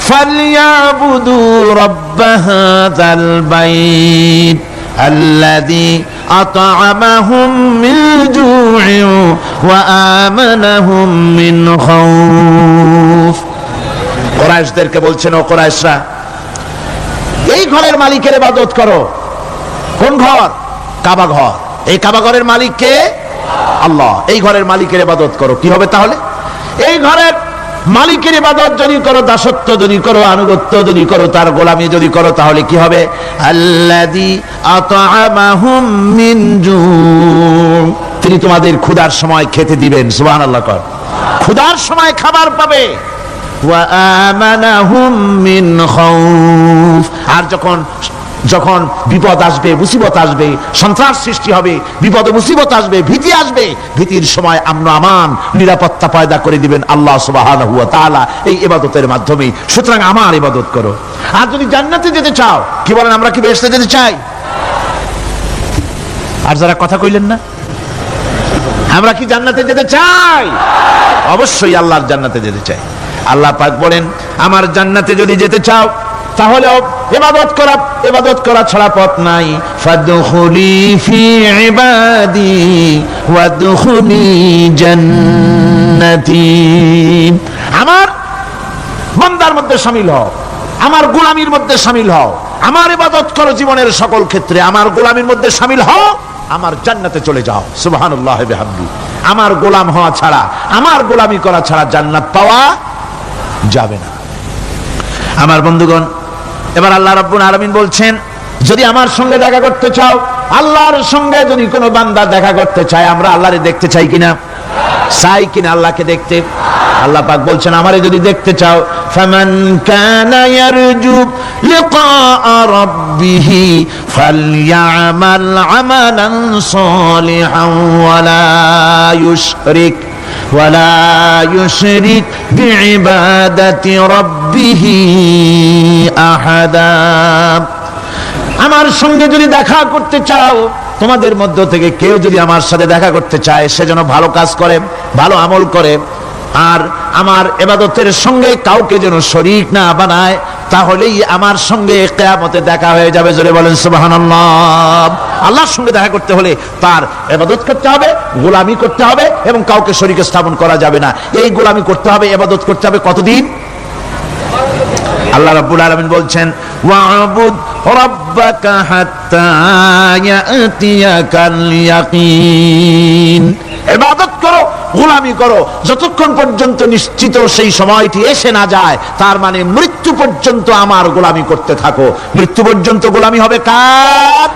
ফালইয়াবুদু রাব্ব হাযাল বাইত আল্লাযী আত'আমাহুম মিন জু'ইন ওয়া আমানাহুম মিন খাউফ। কুরাইশদেরকে বলছেন, ও কুরাইশরা, এই ঘরের মালিকের ইবাদত করো। কোন ঘর? কাবা ঘর। এই কাবা ঘরের মালিক কে? আল্লাহ। এই ঘরের মালিকের ইবাদত করো। কি হবে তাহলে? এই ঘরের মালিকের ইবাদত যদি করো, দাসত্ব যদি করো, আনুগত্য যদি করো, তার গোলামি যদি করো, তাহলে কি হবে? আল্লাযী আত'আমাহুম মিন জু', তিনি তোমাদের ক্ষুধার সময় খেতে দিবেন। সুবহানাল্লাহ। কর ক্ষুধার সময় খাবার পাবে। ওয়া আমানাহুম মিন খাউফ, আর যখন বিপদ আসবে, মুসিবত আসবে, সন্ত্রাস সৃষ্টি হবে, বিপদ মুসিবত আসবে, ভীতি আসবে, ভীতির সময় আমন আমান, নিরাপত্তা পয়দা করে দিবেন আল্লাহ সুবহানাহু ওয়া তাআলা এই ইবাদতের মাধ্যমে। সুতরাং আমার ইবাদত করো। আর যদি জান্নাতে যেতে চাও, কি বলেন, আমরা কি বেহেশতে যেতে চাই? আর যারা কথা কইলেন না, আমরা কি জান্নাতে যেতে চাই? অবশ্যই আল্লাহর জান্নাতে যেতে চাই। আল্লাহ পাক বলেন, আমার জান্নাতে যদি যেতে চাও, তাহলে ইবাদত করা ছাড়া পথ নাই। ফাদখুলি ফি ইবাদি ওয়াদখুলি জান্নাতি, আমার বান্দার মধ্যে শামিল হও, আমার গোলামির মধ্যে শামিল হও, আমার ইবাদত করো জীবনের সকল ক্ষেত্রে, আমার গোলামির মধ্যে শামিল হও, আমার জান্নাতে চলে যাও। সুবহানাল্লাহ বিহামদি। আমার গোলাম হওয়া ছাড়া, আমার গোলামি করা ছাড়া জান্নাত পাওয়া যাবে না। আমার বন্ধুগণ, এবার আল্লাহ রাব্বুল আলামিন বলছেন, যদি আমার সঙ্গে দেখা করতে চাও, আল্লাহর সঙ্গে যদি কোনো বান্দা দেখা করতে চায়, আমরা আল্লাহরে দেখতে চাই কিনা? চাই কিনা আল্লাহকে দেখতে? আল্লাহ পাক বলছেন, আমারে যদি দেখতে চাও, ফামান কানা ইয়ারজু লিকা রাব্বিহি ফালইআমাল আমালান সালিহান ওয়ালা ইউশরিক বিইবাদাতি রাব্বিহি আহাদা। আমার সঙ্গে যদি দেখা করতে চাও, তোমাদের মধ্য থেকে কেউ যদি আমার সাথে দেখা করতে চায়, সে যেন ভালো কাজ করে, ভালো আমল করে, আর আমার ইবাদতের সঙ্গে কাউকে যেন শরীক না বানায়, তাহলেই আমার সঙ্গে কিয়ামতে দেখা হয়ে যাবে। জোরে বলেন সুবহানাল্লাহ। আল্লাহর সঙ্গে দেখা করতে হলে তার ইবাদত করতে হবে, গোলামি করতে হবে, এবং কাউকে শরীক স্থাপন করা যাবে না। এই গোলামি করতে হবে, ইবাদত করতে হবে কতদিন? আল্লাহ রাব্বুল আলামিন বলছেন, ওয়া'বুদ রাব্বাকা হাত্তা ইয়াতিয়াকাল ইয়াকিন। ইবাদত করো, গোলামি করো, যতক্ষণ পর্যন্ত নিশ্চিত সেই সময়টি এসে না যায়, তার মানে মৃত্যু পর্যন্ত আমার গোলামি করতে থাকো। মৃত্যু পর্যন্ত গোলামি হবে কার?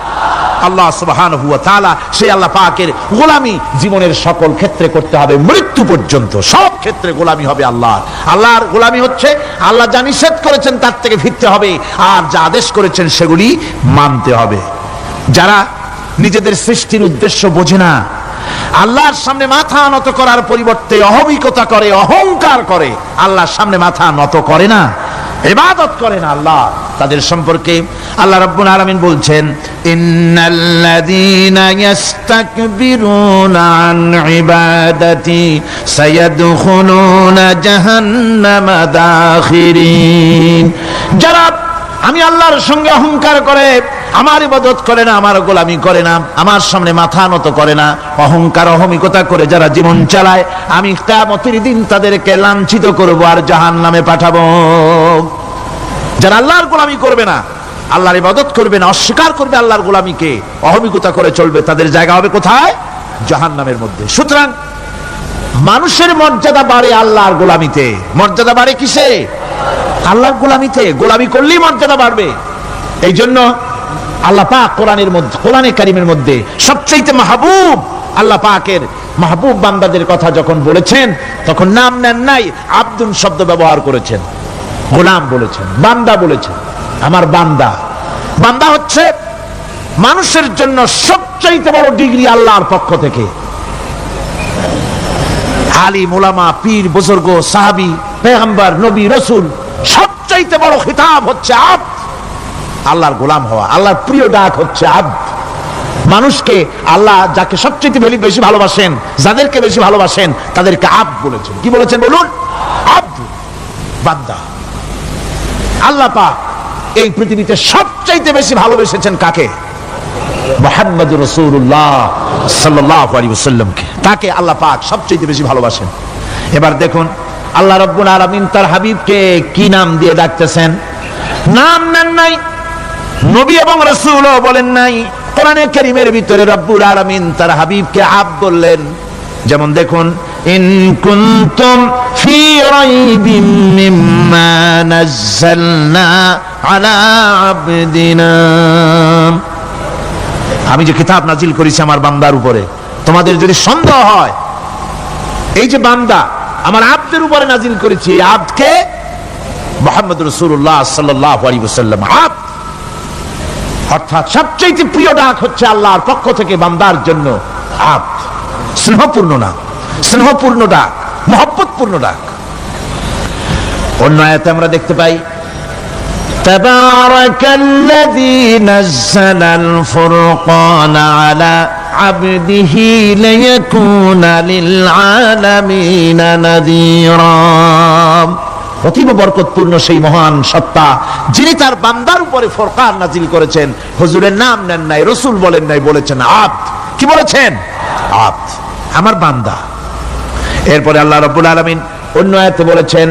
আল্লাহ সুবহানাহু ওয়া তাআলা। সেই আল্লাহ পাকের গোলামি জীবনের সকল ক্ষেত্রে করতে হবে, মৃত্যু পর্যন্ত সব ক্ষেত্রে গোলামি হবে আল্লাহর। আল্লাহর গোলামি হচ্ছে আল্লাহ যা নিষেধ করেছেন তার থেকে ফিরতে হবে, আর যা আদেশ করেছেন সেগুলি মানতে হবে। যারা নিজেদের সৃষ্টির উদ্দেশ্য বোঝে না, আল্লাহর সামনে মাথা নত করার পরিবর্তে অহমিকতা করে, অহংকার করে, আল্লাহর সামনে মাথা নত করে না, ইবাদত করে না আল্লাহ, তাদের সম্পর্কে আল্লাহ রাব্বুল আলামিন বলছেন, ইন্নাল্লাযীনা ইস্তাকবিরুনা আন ইবাদাতি সায়াদখুলুনা জাহান্নামা দাখিরিন। যারা আমি আল্লাহর সঙ্গে অহংকার করে, আমার ইবাদত করে না, আমার গোলামি করে না, আমার সামনে মাথা নত করে না, অহংকার অহমিকতা করে যারা জীবন চালায়, আমি কিয়ামতের দিন তাদেরকে লাঞ্ছিত করব আর জাহান্নামে পাঠাবো। যারা আল্লাহর গোলামি করবে না, আল্লাহর ইবাদত করবে না, অস্বীকার করবে আল্লাহর গোলামিকে, অহমিকতা করে চলবে, তাদের জায়গা হবে কোথায়? জাহান্নামের মধ্যে। সুতরাং মানুষের মর্যাদা বাড়ে আল্লাহর গোলামিতে। মর্যাদা বাড়ে কিসে? আল্লাহর গোলামিতে। গোলামি করলেই মর্যাদা বাড়বে। এই জন্য আল্লাহ পাক কোরআনের মধ্যে, কোরআনে কারীমের মধ্যে সবচেয়ে মাহবুব আল্লাহ পাকের মাহবুব বান্দাদের কথা যখন বলেছেন, তখন নাম নেন নাই, আব্দুন শব্দ ব্যবহার করেছেন, গোলাম বলেছেন, বান্দা বলেছেন। আমার বান্দা। বান্দা হচ্ছে মানুষের জন্য সবচেয়ে বড় ডিগ্রি আল্লাহর পক্ষ থেকে। আলিম, উলামা, পীর, বুজুর্গ, সাহাবী, পেগম্বর, নবী, রাসূল, সবচেয়ে বড় খিতাব হচ্ছে আব্দ। আল্লাহর গোলাম হওয়া, আল্লাহর প্রিয় ডাক হচ্ছে আব্দ। মানুষকে আল্লাহ যাকে সবচেয়ে বেশি ভালোবাসেন, যাদেরকে বেশি ভালোবাসেন, তাদেরকে আব্দ বলেছেন। কি বলেছেন বলুন? আব্দ, বান্দা। আল্লাহ পাক এই পৃথিবীতে সবচেয়ে বেশি ভালোবেসেছেন কাকে? মুহাম্মদুর রাসূলুল্লাহ সাল্লাল্লাহু আলাইহি ওয়াসাল্লামকে। তাকে আল্লাহ পাক সবচেয়ে বেশি ভালোবাসেন। এবার দেখুন আল্লাহ রাব্বুল আলামিন তার হাবিবকে কি নাম দিয়ে ডাকতেছেন? নাম নেন নাই, নবী এবং রাসূলও বলেন নাই। কোরআনে কারীমের ভিতরে রাব্বুল আলামিন তার হাবিবকে আব্দ বললেন। যেমন দেখুন, ইন কুনতুম ফি রাইবিম মিম্মা নাযালনা আলা আবদিনা। আমি যে কিতাব নাজিল করেছি আমার বান্দার উপরে, তোমাদের যদি সন্দেহ হয়, এই যে বান্দা আমার আব্দের উপরে নাজিল করেছি, এই আব্দকে মুহাম্মদ রাসূলুল্লাহ সাল্লাল্লাহু আলাইহি ওয়াসাল্লাম আব্দ, অর্থাৎ সবচেয়ে প্রিয় ডাক হচ্ছে আল্লাহর পক্ষ থেকে বান্দার জন্য আব্দ। স্নেহপূর্ণ নাম, স্নেহপূর্ণ ডাক, মহব্বতপূর্ণ ডাক। অন্য আয়াতে আমরা দেখতে পাই, তাবারাকাল্লাযী নাযালাল ফুরকানা আলা আবদিহি লিয়াকুনা লিল আলামিনা নাযীরা। অতীব বরকতপূর্ণ সেই মহান সত্তা যিনি তার বান্দার উপরে ফুরকান নাজিল করেছেন। হুজুরের নাম নেন নাই, রাসূল বলেন নাই, বলেছেন আব্দ। কি বলেছেন? আব্দ, আমার বান্দা। এরপরে আল্লাহ রাব্বুল আলামিন অন্য আয়াতে বলেছেন,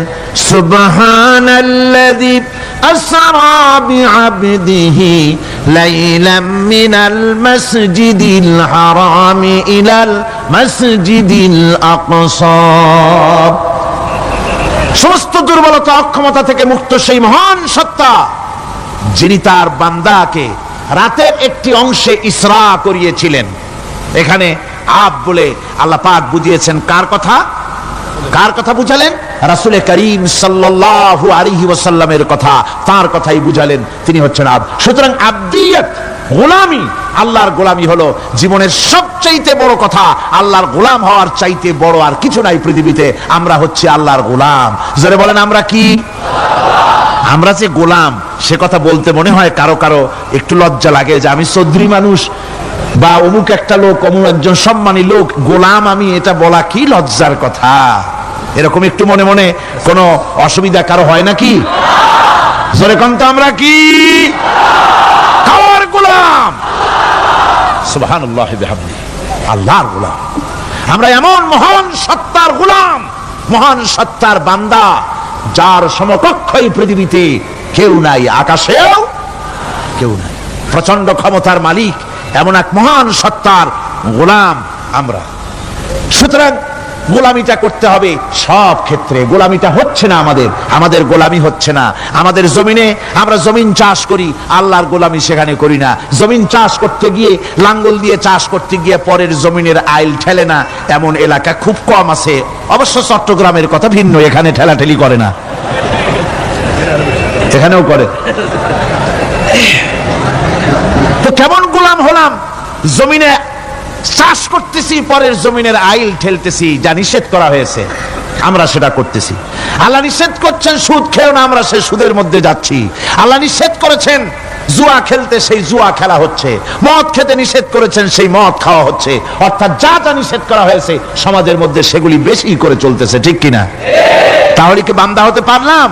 সুবহানাল্লাযী আসরা বিআবদিহি লাইলাম মিনাল মাসজিদিল হারামি ইলাল মাসজিদিল আকসা। সমস্ত দুর্বলতা, অক্ষমতা থেকে মুক্ত সেই মহান সত্তা যিনি তার বান্দাকে রাতের একটি অংশে ইসরা করিয়েছিলেন। এখানে আব বলে আল্লাহ পাক বুঝিয়েছেন কার কথা? কার কথা বুঝালেন? রাসূল করিম সাল্লাল্লাহু আলাইহি ওয়াসাল্লামের কথা, তার কথাই বুঝালেন, তিনি হচ্ছেন আব। সুতরাং আবদিয়ত, গোলামি, আল্লাহর গোলামি হলো জীবনের সবচাইতে বড় কথা। আল্লাহর গোলাম হওয়ার চাইতে বড় আর কিছু নাই পৃথিবীতে। আমরা হচ্ছে আল্লাহর গোলাম। যারা বলেন আমরা কি? আমরা যে গোলাম, সে কথা বলতে মনে হয় কারো কারো একটু লজ্জা লাগে যে আমি চৌধুরী মানুষ বা অমুক একটা লোক, অমুক একজন সম্মানী লোক, গোলাম আমি, এটা বলা কি লজ্জার কথা। এরকম একটু মনে মনে কোনো অসুবিধা কারো হয় নাকি? জোরে কোন তো আমরা কি? কার গোলাম? সুবহানাল্লাহ বিহামদিহি, আল্লাহর গোলাম। আমরা এমন মহান সত্তার গোলাম, মহান সত্তার বান্দা, যার সমকক্ষ এই পৃথিবীতে কেউ নাই, আকাশেও কেউ নাই। প্রচন্ড ক্ষমতার মালিক এমন এক মহান সত্তার গোলাম আমরা। সুতরাং গোলামিটা করতে হবে সব ক্ষেত্রে। গোলামিটা হচ্ছে না আমাদের গোলামি হচ্ছে না। আমাদের জমিনে আমরা জমিন চাষ করি, আল্লাহর গোলামি সেখানে করি না। জমিন চাষ করতে গিয়ে, লাঙ্গল দিয়ে চাষ করতে গিয়ে পরের জমিনের আইল ঠেলে না, এমন এলাকা খুব কম আছে। অবশ্য চট্টগ্রামের কথা ভিন্ন, এখানে ঠেলাঠেলি করে না, এখানেও করে। তো কেমন গোলাম হলাম? জমিনে চাষ করতেছি, পরের জমিনের আইল ঠেলতেছি, যা নিষেধ করা হয়েছে আমরা সেটা করতেছি। আল্লাহ নিষেধ করছেন সুদ খেও না, আমরা সেই সুদের মধ্যে যাচ্ছি। আল্লাহ নিষেধ করেছেন জুয়া খেলতে, সেই জুয়া খেলা হচ্ছে। মদ খেতে নিষেধ করেছেন, সেই মদ খাওয়া হচ্ছে। অর্থাৎ যা যা নিষেধ করা হয়েছে সমাজের মধ্যে সেগুলি বেশি করে চলতেছে, ঠিক কিনা? তাহলে কি বান্দা হতে পারলাম?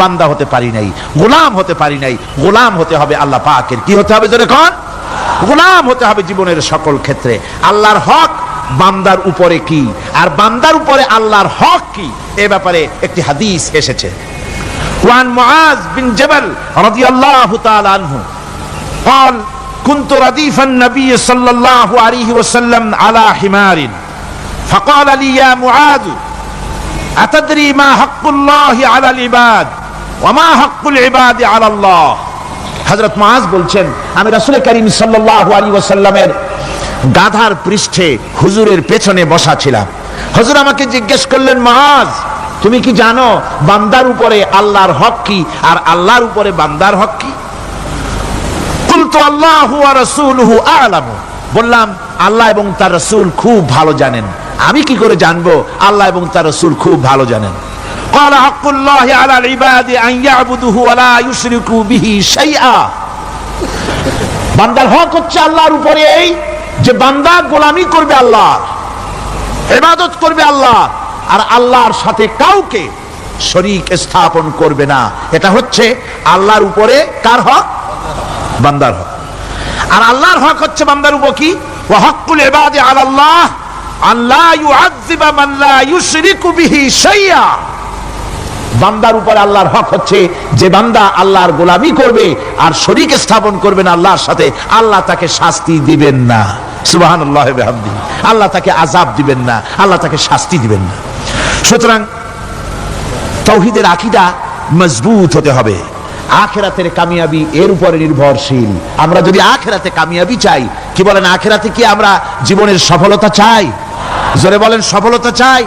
বান্দা হতে পারি নাই, গোলাম হতে পারি নাই। গোলাম হতে হবে আল্লাহ পাকের। কি হতে হবে জোরে কোন? গোলাম হতে হবে জীবনের সকল ক্ষেত্রে। আল্লাহর হক বান্দার উপরে কি, আর বান্দার উপরে আল্লাহর হক কি, এ ব্যাপারে একটি হাদিস এসেছে। ওয়ান মুআজ বিন জাবাল রাদিয়াল্লাহু তাআলা আনহু قال كنت رديف النبي صلى الله عليه وسلم على حمار فقال لي يا معاذ أتدري ما حق الله على العباد وما حق العباد على الله। হযরত মুআজ বলছেন, আমি রাসূল করিম সাল্লাল্লাহু আলাইহি ওয়াসাল্লামের গাধার পৃষ্ঠে হুজুরের পেছনে বসা ছিলাম। হুজুর আমাকে জিজ্ঞেস করলেন, মুআজ তুমি কি জানো বান্দার উপরে আল্লাহর হক কি আর আল্লাহর উপরে বান্দার হক কি? কুলতু আল্লাহু ওয়া রাসূলুহু আ'লামু, বললাম আল্লাহ এবং তার রাসূল খুব ভালো জানেন। আমি কি করে জানবো? আল্লাহ এবং তার রাসূল খুব ভালো জানেন। قال حق الله على العباد ان يعبدوه ولا يشركوا به شيئا। বান্দার হক হচ্ছে আল্লাহর উপরে এই যে বান্দা গোলামি করবে আল্লাহর, ইবাদত করবে আল্লাহ, আর আল্লাহর সাথে কাউকে শরীক স্থাপন করবে না। এটা হচ্ছে আল্লাহর উপরে কার হক? বান্দার হক। আর আল্লাহর হক হচ্ছে বান্দার উপর কি? ওয়া হাক্কুল ইবাদি আলাল্লাহ আল্লা ইউআযযিবা মান লা ইউশরিকু বিহি শাইআ। বান্দার উপর আল্লাহর হক হচ্ছে যে বান্দা আল্লাহর গোলামি করবে আর শরীক স্থাপন করবে না আল্লাহর সাথে, আল্লাহ তাকে শাস্তি দিবেন না। সুবহানাল্লাহ ওয়া বিহামদিহি। আল্লাহ তাকে আযাব দিবেন না, আল্লাহ তাকে শাস্তি দিবেন না। সুতরাং তাওহীদের আকীদা মজবুত হতে হবে। আখিরাতের কামিয়াবি এর উপরে নির্ভরশীল। আমরা যদি আখিরাতে কামিয়াবি চাই, কি বলেন, আখিরাতে কি আমরা জীবনের সফলতা চাই? জোরে বলেন, সফলতা চাই।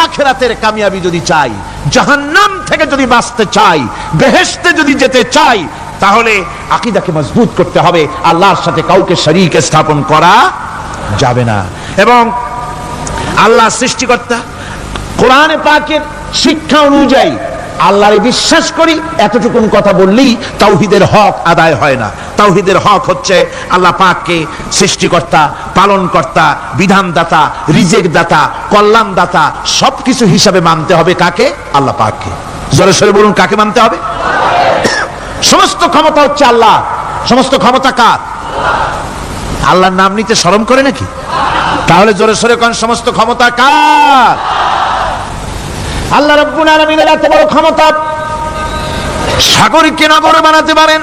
আখিরাতের কামিয়াবি যদি চাই, জাহান্নাম থেকে যদি বাঁচতে চাই, বেহেশতে যদি যেতে চাই, তাহলে আকীদাকে মজবুত করতে হবে। আল্লাহর সাথে কাউকে শরীক স্থাপন করা যাবে না। এবং আল্লাহ সৃষ্টিকর্তা, কোরআনে পাকের শিক্ষা অনুযায়ী আল্লাহরে বিশ্বাস করি, এতটুকুন কথা বললেই তাওহীদের হক আদায় হয় না। তাওহীদের হক হচ্ছে আল্লাহ পাককে সৃষ্টিকর্তা, পালনকর্তা, বিধানদাতা, রিজিক দাতা, কল্যাণ দাতা সবকিছু হিসাবে মানতে হবে কাকে? আল্লাহ পাককে। জোরে সোরে বলুন, কাকে মানতে হবে? সমস্ত ক্ষমতা হচ্ছে আল্লাহ। সমস্ত ক্ষমতা কার? আল্লাহর নাম নিতে শরম করে নাকি? তাহলে জোরে সোরে কোন সমস্ত ক্ষমতা কার? আল্লাহ রাব্বুল আলামিনের এত বড় ক্ষমতা, সাগরকে নগর বানাতে পারেন,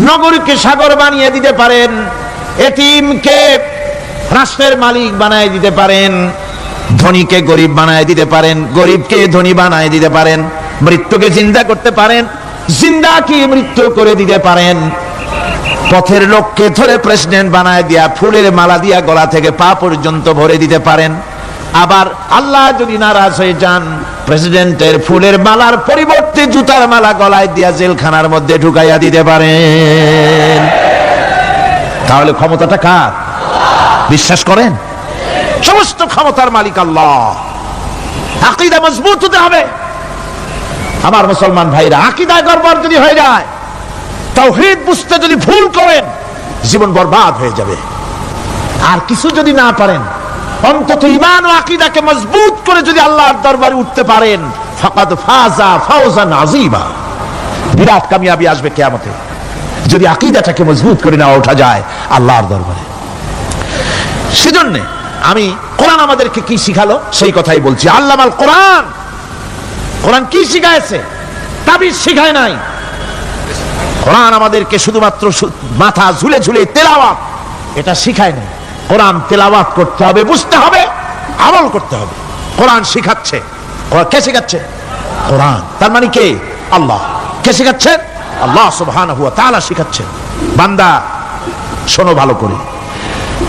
নগরকে সাগর বানিয়ে দিতে পারেন, এতিমকে রাষ্ট্রের মালিক বানায় দিতে পারেন, ধনীকে গরিব বানায় দিতে পারেন, গরিবকে ধনী বানায় দিতে পারেন, মৃত্যুকে জিন্দা করতে পারেন, জিন্দাকে মৃত্যু করে দিতে পারেন। পথের লোককে ধরে প্রেসিডেন্ট বানায় দিয়া ফুলের মালা দিয়া গলা থেকে পা পর্যন্ত ভরে দিতে পারেন। আবার আল্লাহ যদি নারাজ হয়ে যান, প্রেসিডেন্টের ফুলের মালার পরিবর্তে জুতার মালা গলায় দিয়া জেলখানার মধ্যে ঢুকাইয়া দিতে পারেন। তাহলে ক্ষমতাটা কার? বিশ্বাস করেন? সমস্ত ক্ষমতার মালিক আল্লাহ। আকীদা মজবুত হতে হবে আমার মুসলমান ভাইরা। আকীদায় গড়বড় যদি হয়ে যায়, তাওহীদ বুঝতে যদি ভুল করেন, জীবন বরবাদ হয়ে যাবে। আর কিছু যদি না পারেন, অন্তত ঈমান ও আকীদাকে মজবুত করে যদি আল্লাহর দরবারে উঠতে পারেন, ফাকাদ ফাজা ফাওজান আযীমা, বিরাট কামিয়াবি আসবে কিয়ামতে। যদি আকীদাটাকে মজবুত করে না ওঠা যায় আল্লাহর দরবারে। সেজন্য আমি কোরআন আমাদেরকে কি শিখালো সেই কথাই বলছি। আল্লামাল কোরআন, কোরআন কি শিখায়ছে? তাবিজ শিখায় নাই। কোরআন আমাদেরকে শুধুমাত্র মাথা ঝুলে ঝুলে তেলাওয়াত এটা শিখায় নাই। কোরআন তেলাওয়াত করতে হবে, বুঝতে হবে, আমল করতে হবে। কোরআন শিখাচ্ছে। কে শিখাচ্ছে? কোরআন। তার মানে কে? আল্লাহ। কে শিখাচ্ছেন? আল্লাহ সুবহানাহু ওয়া তাআলা শিখাচ্ছেন। বান্দা শোনো ভালো করে।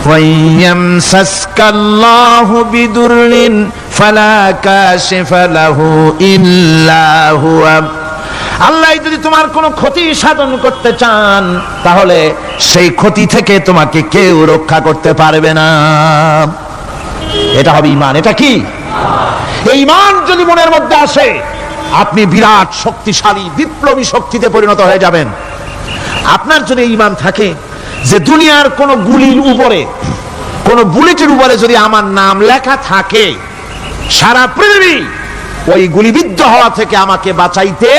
ওয়াইয়ামসাসকাল্লাহু বিদুররিন ফালা কাশিফা লাহু ইল্লা হুয়া। আল্লাহ যদি তোমার কোনো ক্ষতি সাধন করতে চান, তাহলে সেই ক্ষতি থেকে তোমাকে কেউ রক্ষা করতে পারবে না। এটা হবে ঈমান। এটা কি? এই ঈমান যদি মনের মধ্যে আসে, আপনি বিরাট শক্তিশালী বিপ্লবী শক্তিতে পরিণত হয়ে যাবেন। আপনার যদি ঈমান থাকে যে দুনিয়ার কোন গুলির উপরে, কোন বুলেটের উপরে যদি আমার নাম লেখা থাকে, সারা পৃথিবী ওই গুলিবিদ্ধ হওয়া থেকে আমাকে বাঁচাইতে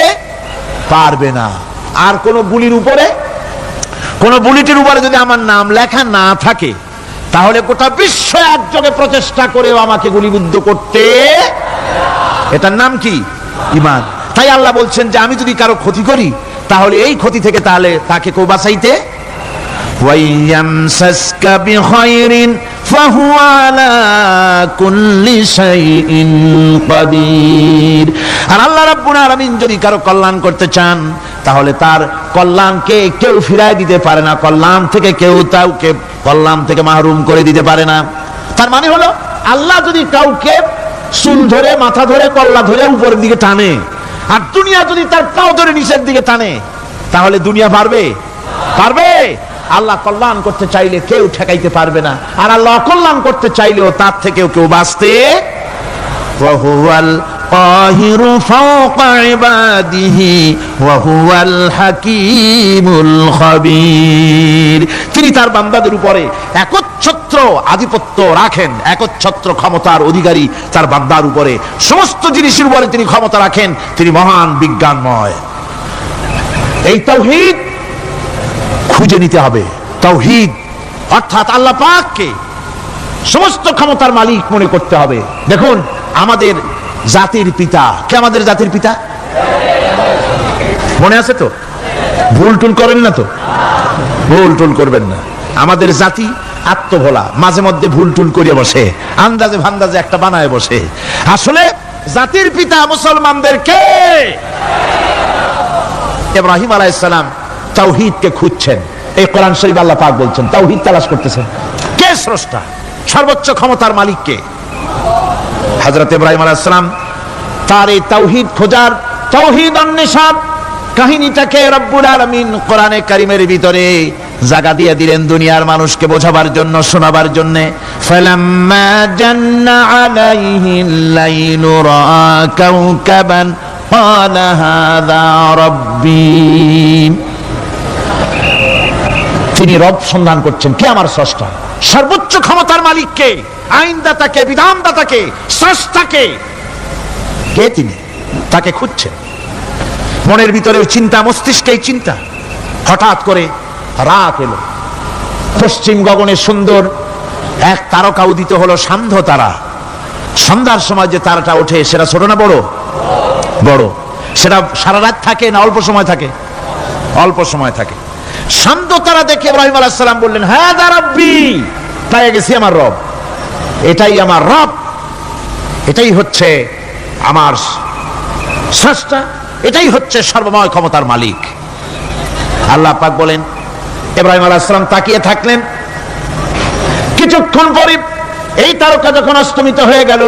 পারবে না। আর কোন গুলির উপরে, কোন বুলেটের উপরে যদি আমার নাম লেখা না থাকে, তাহলে গোটা বিশ্ব একযোগে প্রচেষ্টা করেও আমাকে গুলিবিদ্ধ করতে, এটার নাম কি? ঈমান। তাই আল্লাহ বলছেন যে আমি যদি কারো ক্ষতি করি, তাহলে এই ক্ষতি থেকে তাহলে তাকে কেউ বাঁচাইতে। ওয়াইয়ামসাসকা বিখাইরিন ফাহুয়া আলা কুল্লি শাইইন কাদির। আর আল্লাহ রাব্বুল আলামিন যদি কারো কল্যাণ করতে চান, তাহলে তার কল্যাণকে কেউ ফিরায় দিতে পারে না। কল্যাণ থেকে কেউ কাউকে কল্যাণ থেকে মাহরুম করে দিতে পারে না। তার মানে হলো, আল্লাহ যদি কাউকে চুল ধরে, মাথা ধরে, কল্লা ধরে উপরের দিকে টানে, আর দুনিয়া যদি তার পাও ধরে নিচের দিকে টানে, তাহলে দুনিয়া পারবে? পারবে? আল্লাহ কল্যাণ করতে চাইলে কেউ ঠেকাইতে পারবে না, আর আল্লাহ অকল্যাণ করতে চাইলেও তার থেকেও কেউ বাঁচতে। ওয়াহুয়াল কাহিরু ফাওকা ইবাদিহি ওয়া হুয়াল হাকীমুল খাবীর। তিনি তার বান্দাদের উপরে একচ্ছত্র আধিপত্য রাখেন, একচ্ছত্র ক্ষমতার অধিকারী তার বান্দার উপরে। সমস্ত জিনিসের উপরে তিনি ক্ষমতা রাখেন। তিনি মহান বিজ্ঞানময়। এই তাওহীদ খুঁজে নিতে হবে। তাওহীদ অর্থাৎ আল্লাহ পাককে সমস্ত ক্ষমতার মালিক মনে করতে হবে। দেখুন, আমাদের জাতির পিতা কে? আমাদের জাতির পিতা মনে আছে তো? ভুল টুল করেন না তো? ভুল টুল করবেন না। আমাদের জাতি আত্মভোলা, মাঝে মধ্যে ভুল টুল করে বসে, আন্দাজে ভান্দাজে একটা বানায় বসে। আসলে জাতির পিতা মুসলমানদের কে? ইব্রাহিম আলাইহিস সালাম তাওহীদকে খুঁজছেন। এই কোরআন শরীফ আল্লাহ পাক বলছেন তাওহীদ তালাশ করতেছেন। কে স্রষ্টা? সর্বোচ্চ ক্ষমতার মালিক কে? হযরত ইব্রাহিম আলাইহিস সালাম তার এই তাওহীদ খোঁজার, তাওহীদ অন্বেষণ কাহিনীটাকে রব্বুল আলামিন কোরআনে কারীমের ভিতরে জায়গা দিয়ে দিলেন দুনিয়ার মানুষকে বোঝাবার জন্য, শোনাবার জন্য। ফালাম্মা জান্না আলাইহিল লাইলু রাআ কাওকাবান ক্বালা হাযা রাব্বী। তিনি রব সন্ধান করছেন। কে আমার স্রষ্টা? সর্বোচ্চ ক্ষমতার মালিক কে? আইনদাতাকে, বিধানদাতাকে, স্রষ্টাকে কে? তিনি তাকে খুঁজছেন। মনের ভিতরে চিন্তা, মস্তিষ্কেই চিন্তা। হঠাৎ করে রাত এলো, পশ্চিম গগনে সুন্দর এক তারকা উদিত হলো, সান্ধ্য তারা। সন্ধ্যার সময় যে তারাটা ওঠে, সেটা ছোট না বড়? বড়। সেটা সারা রাত থাকে না অল্প সময় থাকে? অল্প সময় থাকে। সান্ধ্য তারা দেখে ইব্রাহিম আলাইহিস সালাম বললেন, হাযা রাব্বী, পেয়ে গেছি আমার রব। এটাই আমার রব, এটাই হচ্ছে আমার স্রষ্টা, এটাই হচ্ছে সর্বময় ক্ষমতার মালিক। আল্লাহ পাক বলেন, ইব্রাহিম আলাইহিস সালাম তাকিয়ে থাকলেন। কিছুক্ষণ পরে এই তারকা যখন অস্তমিত হয়ে গেল,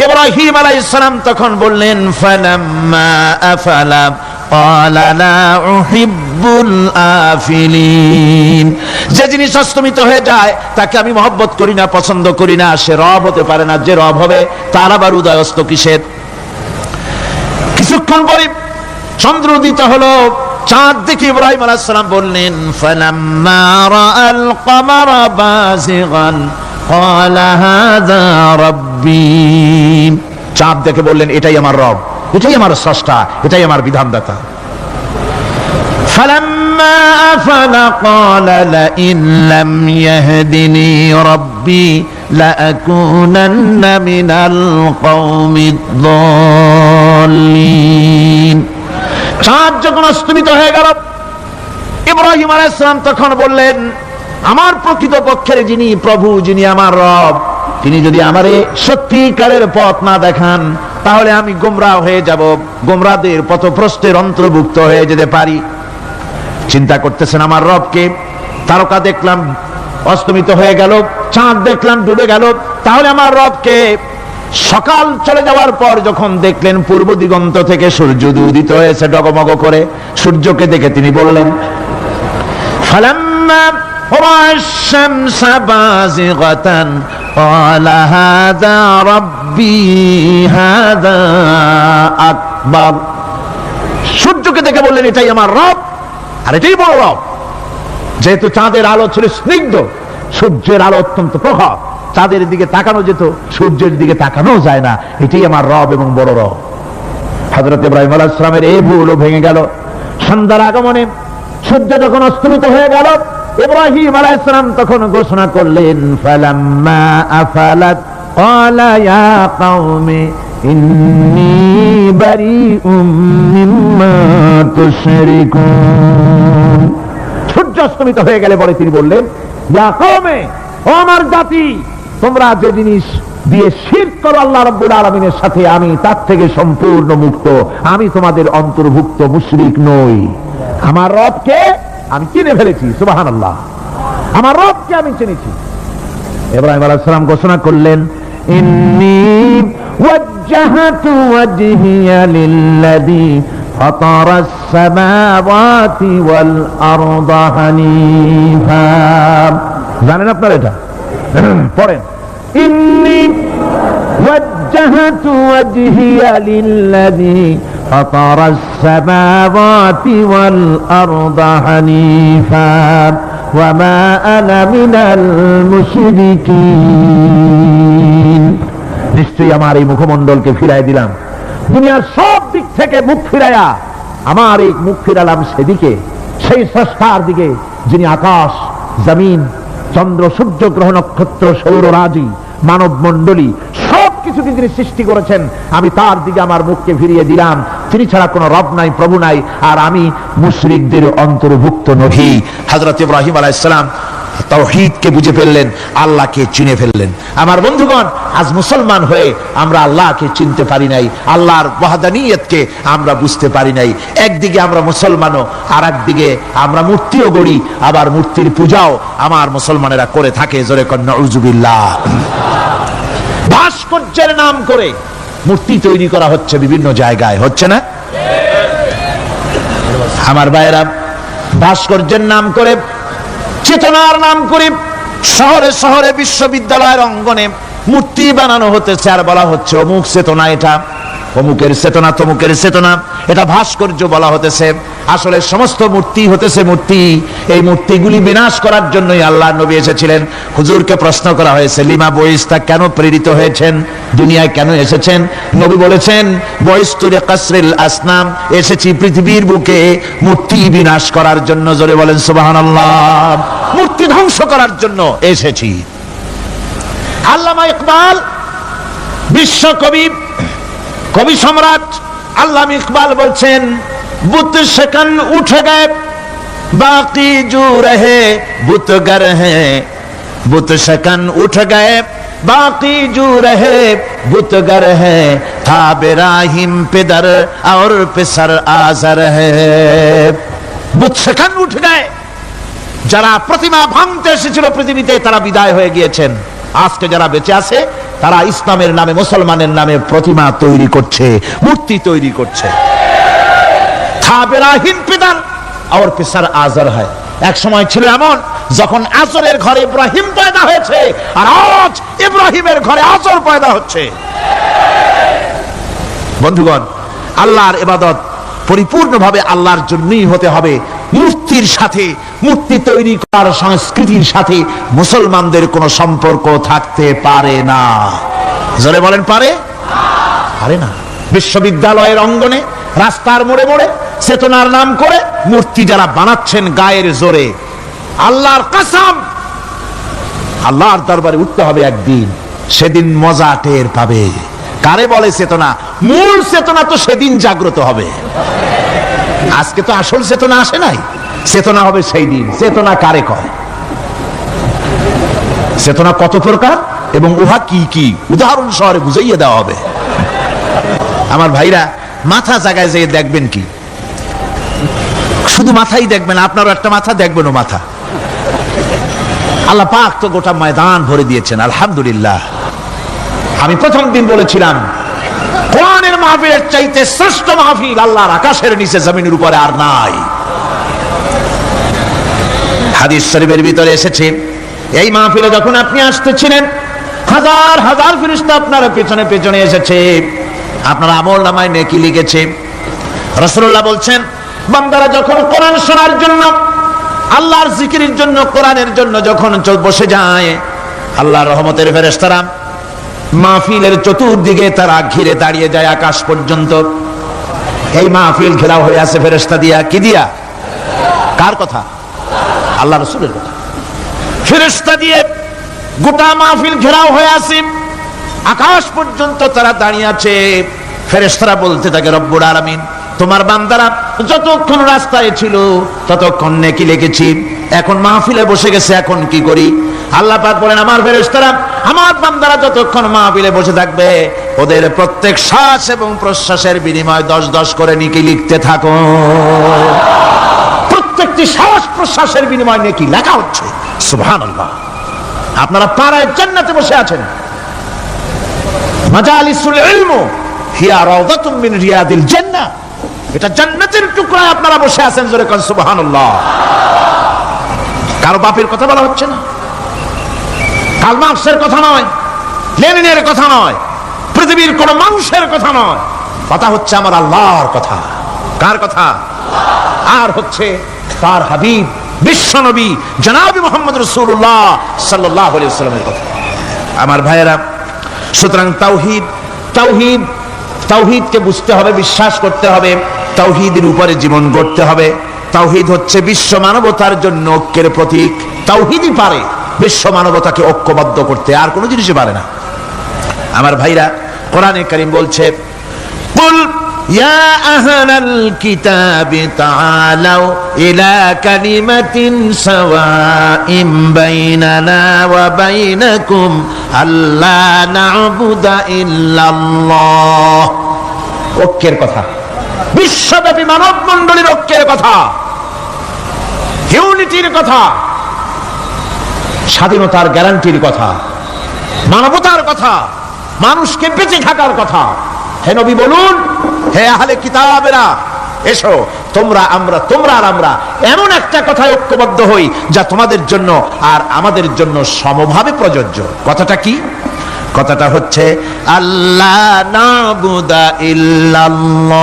ইব্রাহিম আলাইহিস সালাম তখন বললেন, ফালাম্মা আফালা ক্বালা লা উহিব্বুল আফিলিন। যে জিনিস অস্তমিত হয়ে যায় তাকে আমি মহব্বত করি না, পছন্দ করি না, সে রব হতে পারে না। যে রব হবে তার আবার উদয় অস্ত কিসের? কিছুক্ষণ পরে চন্দ্র উদিত হলো, চাঁদ দেখে ইব্রাহিম আলাইহিস সালাম বললেন, ফালাম্মা রাআল কমারা বাযিগান ক্বালা হাযা রাব্বি। চাঁদ দেখে বললেন, এটাই আমার রব, এটাই আমার স্রষ্টা, এটাই আমার বিধানদাতা। ফালাম্মা আফালা ক্বালা লাইন লাম ইয়াহদিনি রাব্বি লাআকুনান্না মিনাল কওমিদ যাল্লিন। চাঁদ যখন অস্তমিত হয়ে গেল, ইব্রাহিম আলাইহিস সালাম তখন বললেন, আমার প্রকৃত পক্ষের যিনি প্রভু, যিনি আমার রব, তিনি যদি আমারে সত্যিকারের পথ না দেখান তাহলে আমি গোমরাহ হয়ে যাব, গোমরাহদের পথভ্রষ্টের অন্তর্ভুক্ত হয়ে যেতে পারি। চিন্তা করতেছেন আমার রবকে। তারকা দেখলাম অস্তমিত হয়ে গেল, চাঁদ দেখলাম ডুবে গেল, তাহলে আমার রবকে। সকাল চলে যাওয়ার পর যখন দেখলেন পূর্ব দিগন্ত থেকে সূর্য উদিত হয়েছে ডগমগ করে, সূর্যকে দেখে তিনি বললেন, ফালাম্মা রাআ আশ-শামসা বাযিগাতান ক্বালা হাযা রাব্বি হাযা আকবার। সূর্যকে দেখে বললেন, এটাই আমার রব আর এটাই বড় রব। যেহেতু চাঁদের আলো ছিল স্নিগ্ধ, সূর্যের আলো অত্যন্ত প্রখর, চাঁদের দিকে তাকানো যেত, সূর্যের দিকে তাকানো যায় না। এটাই আমার রব এবং বড় রব। হযরত ইব্রাহিম আলাইহিস সালামের এই ভুলও ভেঙে গেল। সন্ধ্যার আগমনে সূর্য যখন অস্তমিত হয়ে গেল, ইব্রাহিম আলাইহিস সালাম তখন ঘোষণা করলেন, ফালাম্মা আফালাত ক্বালা ইয়া কওমি ইন্নী বারিউম মিম্মা তুশরিকুন। সূর্য অস্তমিত হয়ে গেলে পরে তিনি বললেন, ইয়া কওমি, ও আমার জাতি, তোমরা যে জিনিস দিয়ে শিরক করো আল্লাহ রাব্বুল আলামিনের সাথে, আমি তার থেকে সম্পূর্ণ মুক্ত। আমি তোমাদের অন্তর্ভুক্ত, মুশরিক নই। আমার রবকে আমি চিনে ফেলেছি, সুবহানাল্লাহ, আমার রবকে আমি চিনেছি। ইব্রাহিম আলাইহিস সালাম ঘোষণা করলেন, ইন্নী ওয়াজ্জাহতু ওয়াজহিয়া লিল্লাযী ফাতারাস সামাওয়াতি ওয়াল আরদা হানিফা। জানেন আপনারা এটা? পড়েন, ইন্নী ওয়াজ্জাহতু ওয়াজহিয়া লিল্লাযী ফাতারাস সামাওয়াতি ওয়াল আরদা হানিফা ওয়া মা আনা মিনাল মুশরিকিন। নিশ্চয়ই আমার এই মুখমণ্ডলকে ফিরাই দিলাম, দুনিয়ার সব দিক থেকে মুখ ফিরাইয়া আমার এই মুখ ফিরালাম সেদিকে, সেই স্রষ্টার দিকে যিনি আকাশ, জমিন, চন্দ্র, সূর্য, গ্রহ, নক্ষত্র, সৌররাজি, মানব মণ্ডলী সবকিছুকে যিনি সৃষ্টি করেছেন, আমি তার দিকে আমার মুখকে ফিরিয়ে দিলাম। তিনি ছাড়া কোনো রব নাই, প্রভু নাই, আর আমি মুশরিকদের অন্তর্ভুক্ত নহি। হযরত ইব্রাহিম আলাইহিস সালাম তাওহীদকে বুঝে ফেললেন, আল্লাহকে চিনে ফেললেন। আমার বন্ধুগণ, আজ মুসলমান হয়ে আমরা আল্লাহকে চিনতে পারি নাই, আল্লাহর ওয়াহদানিয়তকে আমরা বুঝতে পারি নাই। একদিকে আমরা মুসলমানও, আর একদিকে আমরা মূর্তিও গড়ি, আবার মূর্তির পূজাও আমার মুসলমানেরা করে থাকে। জোরে কর নাউযুবিল্লাহ। ভাস্কর্যের নাম করে মূর্তি তৈরি করা হচ্ছে বিভিন্ন জায়গায়, হচ্ছে না? আমার ভাইয়েরা, ভাস্কর্যের নাম করে, চেতনার নাম করে শহরে শহরে বিশ্ববিদ্যালয়ের অঙ্গনে মূর্তি বানানো হতেছে, আর বলা হচ্ছে অমুক চেতনা, এটা অমুকের চেতনা, তমুকের চেতনা, এটা ভাস্কর্য বলা হতেছে। আসলে সমস্ত মূর্তি হতেছে মূর্তি। এই মূর্তিগুলি বিনাশ করার জন্যই আল্লাহর নবী এসেছিলেন। হুজুরকে প্রশ্ন করা হয়েছে, লিমা বয়স্তা, কেন প্রেরিত হয়েছেন, দুনিয়ায় কেন এসেছেন? নবী বলেছেন, বয়স্তু লিকাসরিল আসনাম, এসেছি পৃথিবীর বুকে মূর্তি বিনাশ করার জন্য। জোরে বলেন সুবহানাল্লাহ। মূর্তি ধ্বংস করার জন্য এসেছি। আল্লামা ইকবাল, বিশ্বকবি, কবি সম্রাট আল্লামা ইকবাল বলছেন, বুত शकन उठ गए बाकी जो रहे बुतगर हैं, बुत शकन उठ गए बाकी जो रहे बुतगर है, था बेराहिम पिदर और पिसर आजर है। बुत शकन उठ गए, যারা প্রতিমা ভাঙতে এসেছিল পৃথিবীতে তারা বিদায় হয়ে গিয়েছেন। আজকে যারা বেঁচে আছে তারা ইসলামের নামে, মুসলমানের নামে প্রতিমা তৈরি করছে, মূর্তি তৈরি করছে। এক সময় ছিল এমন যখন আজরের ঘরে ইব্রাহিম পয়দা হয়েছে, আর আজ ইব্রাহিমের ঘরে আজর পয়দা হচ্ছে। বন্ধুগণ, আল্লাহর ইবাদত পরিপূর্ণভাবে আল্লাহর জন্যই হতে হবে। মূর্তির সাথে, মূর্তি তৈরি করার সংস্কৃতির সাথে মুসলমানদের কোনো সম্পর্ক থাকতে পারে না। জোরে বলেন, পারে? পারে না। বিশ্ববিদ্যালয়ের অঙ্গনে, রাস্তার মোড়ে মোড়ে চেতনার নাম করে মূর্তি যারা বানাচ্ছেন গায়ের জোরে, আল্লাহর কসম, আল্লাহর দরবারে উঠতে হবে একদিন, সেদিন মজা টের পাবে। কারে বলে চেতনা? মূল চেতনা তো সেদিন জাগ্রত হবে। আজকে তো আসল চেতনা আসে নাই, চেতনা হবে সেই দিন। চেতনা কারে কয়? চেতনা কত প্রকার এবং উহা কি কি উদাহরণ সহকারে বুঝাইয়ে দেওয়া হবে। আমার ভাইরা, মাথা জায়গায় যেয়ে দেখবেন কি, শুধু মাথাই দেখবেন, আপনারও একটা মাথা, দেখবেনও মাথা। আল্লাহ পাক তো গোটা ময়দান ভরে দিয়েছেন, আলহামদুলিল্লাহ। আমি প্রথম দিন বলেছিলাম, কোরআনের মাহফিলের চাইতে শ্রেষ্ঠ মাহফিল আল্লাহর আকাশের নিচে জমিনের উপরে আর নাই। হাদিস শরীফের ভিতরে এসেছে, এই মাহফিলে যখন আপনি আসতেছিলেন, হাজার হাজার ফেরেশতা আপনার পেছনে পেছনে এসেছে, আপনার আমল নামায় নেকি লিখেছে। রাসূলুল্লাহ বলছেন, বান্দারা যখন কোরআন শোনার জন্য, আল্লাহর জিকিরের জন্য, কোরআনের জন্য যখন বসে যায়, আল্লাহর রহমতের ফেরেশতারা মাহফিলের চতুর্দিকে তারা ঘিরে দাঁড়িয়ে যায় আকাশ পর্যন্ত। এই মাহফিল ঘেরাও হয়ে আছে ফেরেশতা দিয়া। কি দিয়া? কার কথা? আল্লাহ রাসূলের কথা। ফেরেশতা দিয়ে গোটা মাহফিল ঘেরাও হয়ে আছে, আকাশ পর্যন্ত তারা দাঁড়িয়ে আছে। ফেরেশতারা বলতে থাকে, রব্বুল আলামিন, তোমার বান্দারা যতক্ষণ রাস্তায় ছিল ততক্ষণ নেকি লিখেছি, এখন মাহফিলে বসে গেছে, এখন কি করি? আল্লাহ পাক বলেন, আমার ফেরেশতারা, আমার বান্দারা যতক্ষণ মাহফিলে বসে থাকবে, ওদের প্রত্যেক শ্বাস এবং প্রশ্বাসের বিনিময়ে 10-10 করে নেকি লিখতে থাকো। প্রত্যেকটি শ্বাস প্রশ্বাসের বিনিময়ে নেকি লেখা হচ্ছে। সুবহানাল্লাহ। আপনারা পাড়ায় জান্নাতে বসে আছেন। মাজালিসুল ইলম হিয়া রাওদাতুম মিন রিয়াদিল জান্নাহ, এটা জান্নাতের টুকরায় আপনারা বসে আছেন। জোরে কোন সুবহানাল্লাহ। কারো বাপের কথা বলা হচ্ছে না, কার্ল মার্কসের কথা নয়, লেনিনের কথা নয়, পৃথিবীর কোন মানুষের কথা নয়, কথা হচ্ছে আমার আল্লাহর কথা। কার কথা? আর হচ্ছে তার হাবিব বিশ্বনবী জনাব মুহাম্মদ রাসূলুল্লাহ সাল্লাল্লাহু আলাইহি ওয়াসাল্লামের কথা। আমার ভাইয়েরা, সুতরাং তাওহীদ, তাওহীদ, তাওহীদকে বুঝতে হবে, বিশ্বাস করতে হবে, তাওহীদের উপরে জীবন গড়তে হবে। তাওহীদ হচ্ছে বিশ্ব মানবতার জন্য ঐক্যের প্রতীক। তাওহীদই পারে বিশ্ব মানবতাকে ঐক্যবদ্ধ করতে, আর কোনো জিনিসই পারে না। আমার ভাইরা, কোরআনে কারীম বলছে, কুল ইয়া আহলাল কিতাবি তাআলাউ ইলা কালিমাতিন সাওয়াইন বাইনানা ওয়া বাইনাকুম আল্লা না'বুদা ইল্লাল্লাহ। ঐক্যের কথা, বিশ্বব্যাপী মানব মণ্ডলীর ঐক্যের কথা, ইউনিটির কথা, স্বাধীনতার গ্যারান্টির কথা, মানবতার কথা, মানুষকে বেঁচে থাকার কথা। হে নবী বলুন, হে আহলে কিতাবেরা, এসো, তোমরা আর আমরা এমন একটা কথায় ঐক্যবদ্ধ হই যা তোমাদের জন্য আর আমাদের জন্য সমভাবে প্রযোজ্য। কথাটা কি? কথাটা হচ্ছে আল্লাহ না'বুদা ইল্লাল্লাহ।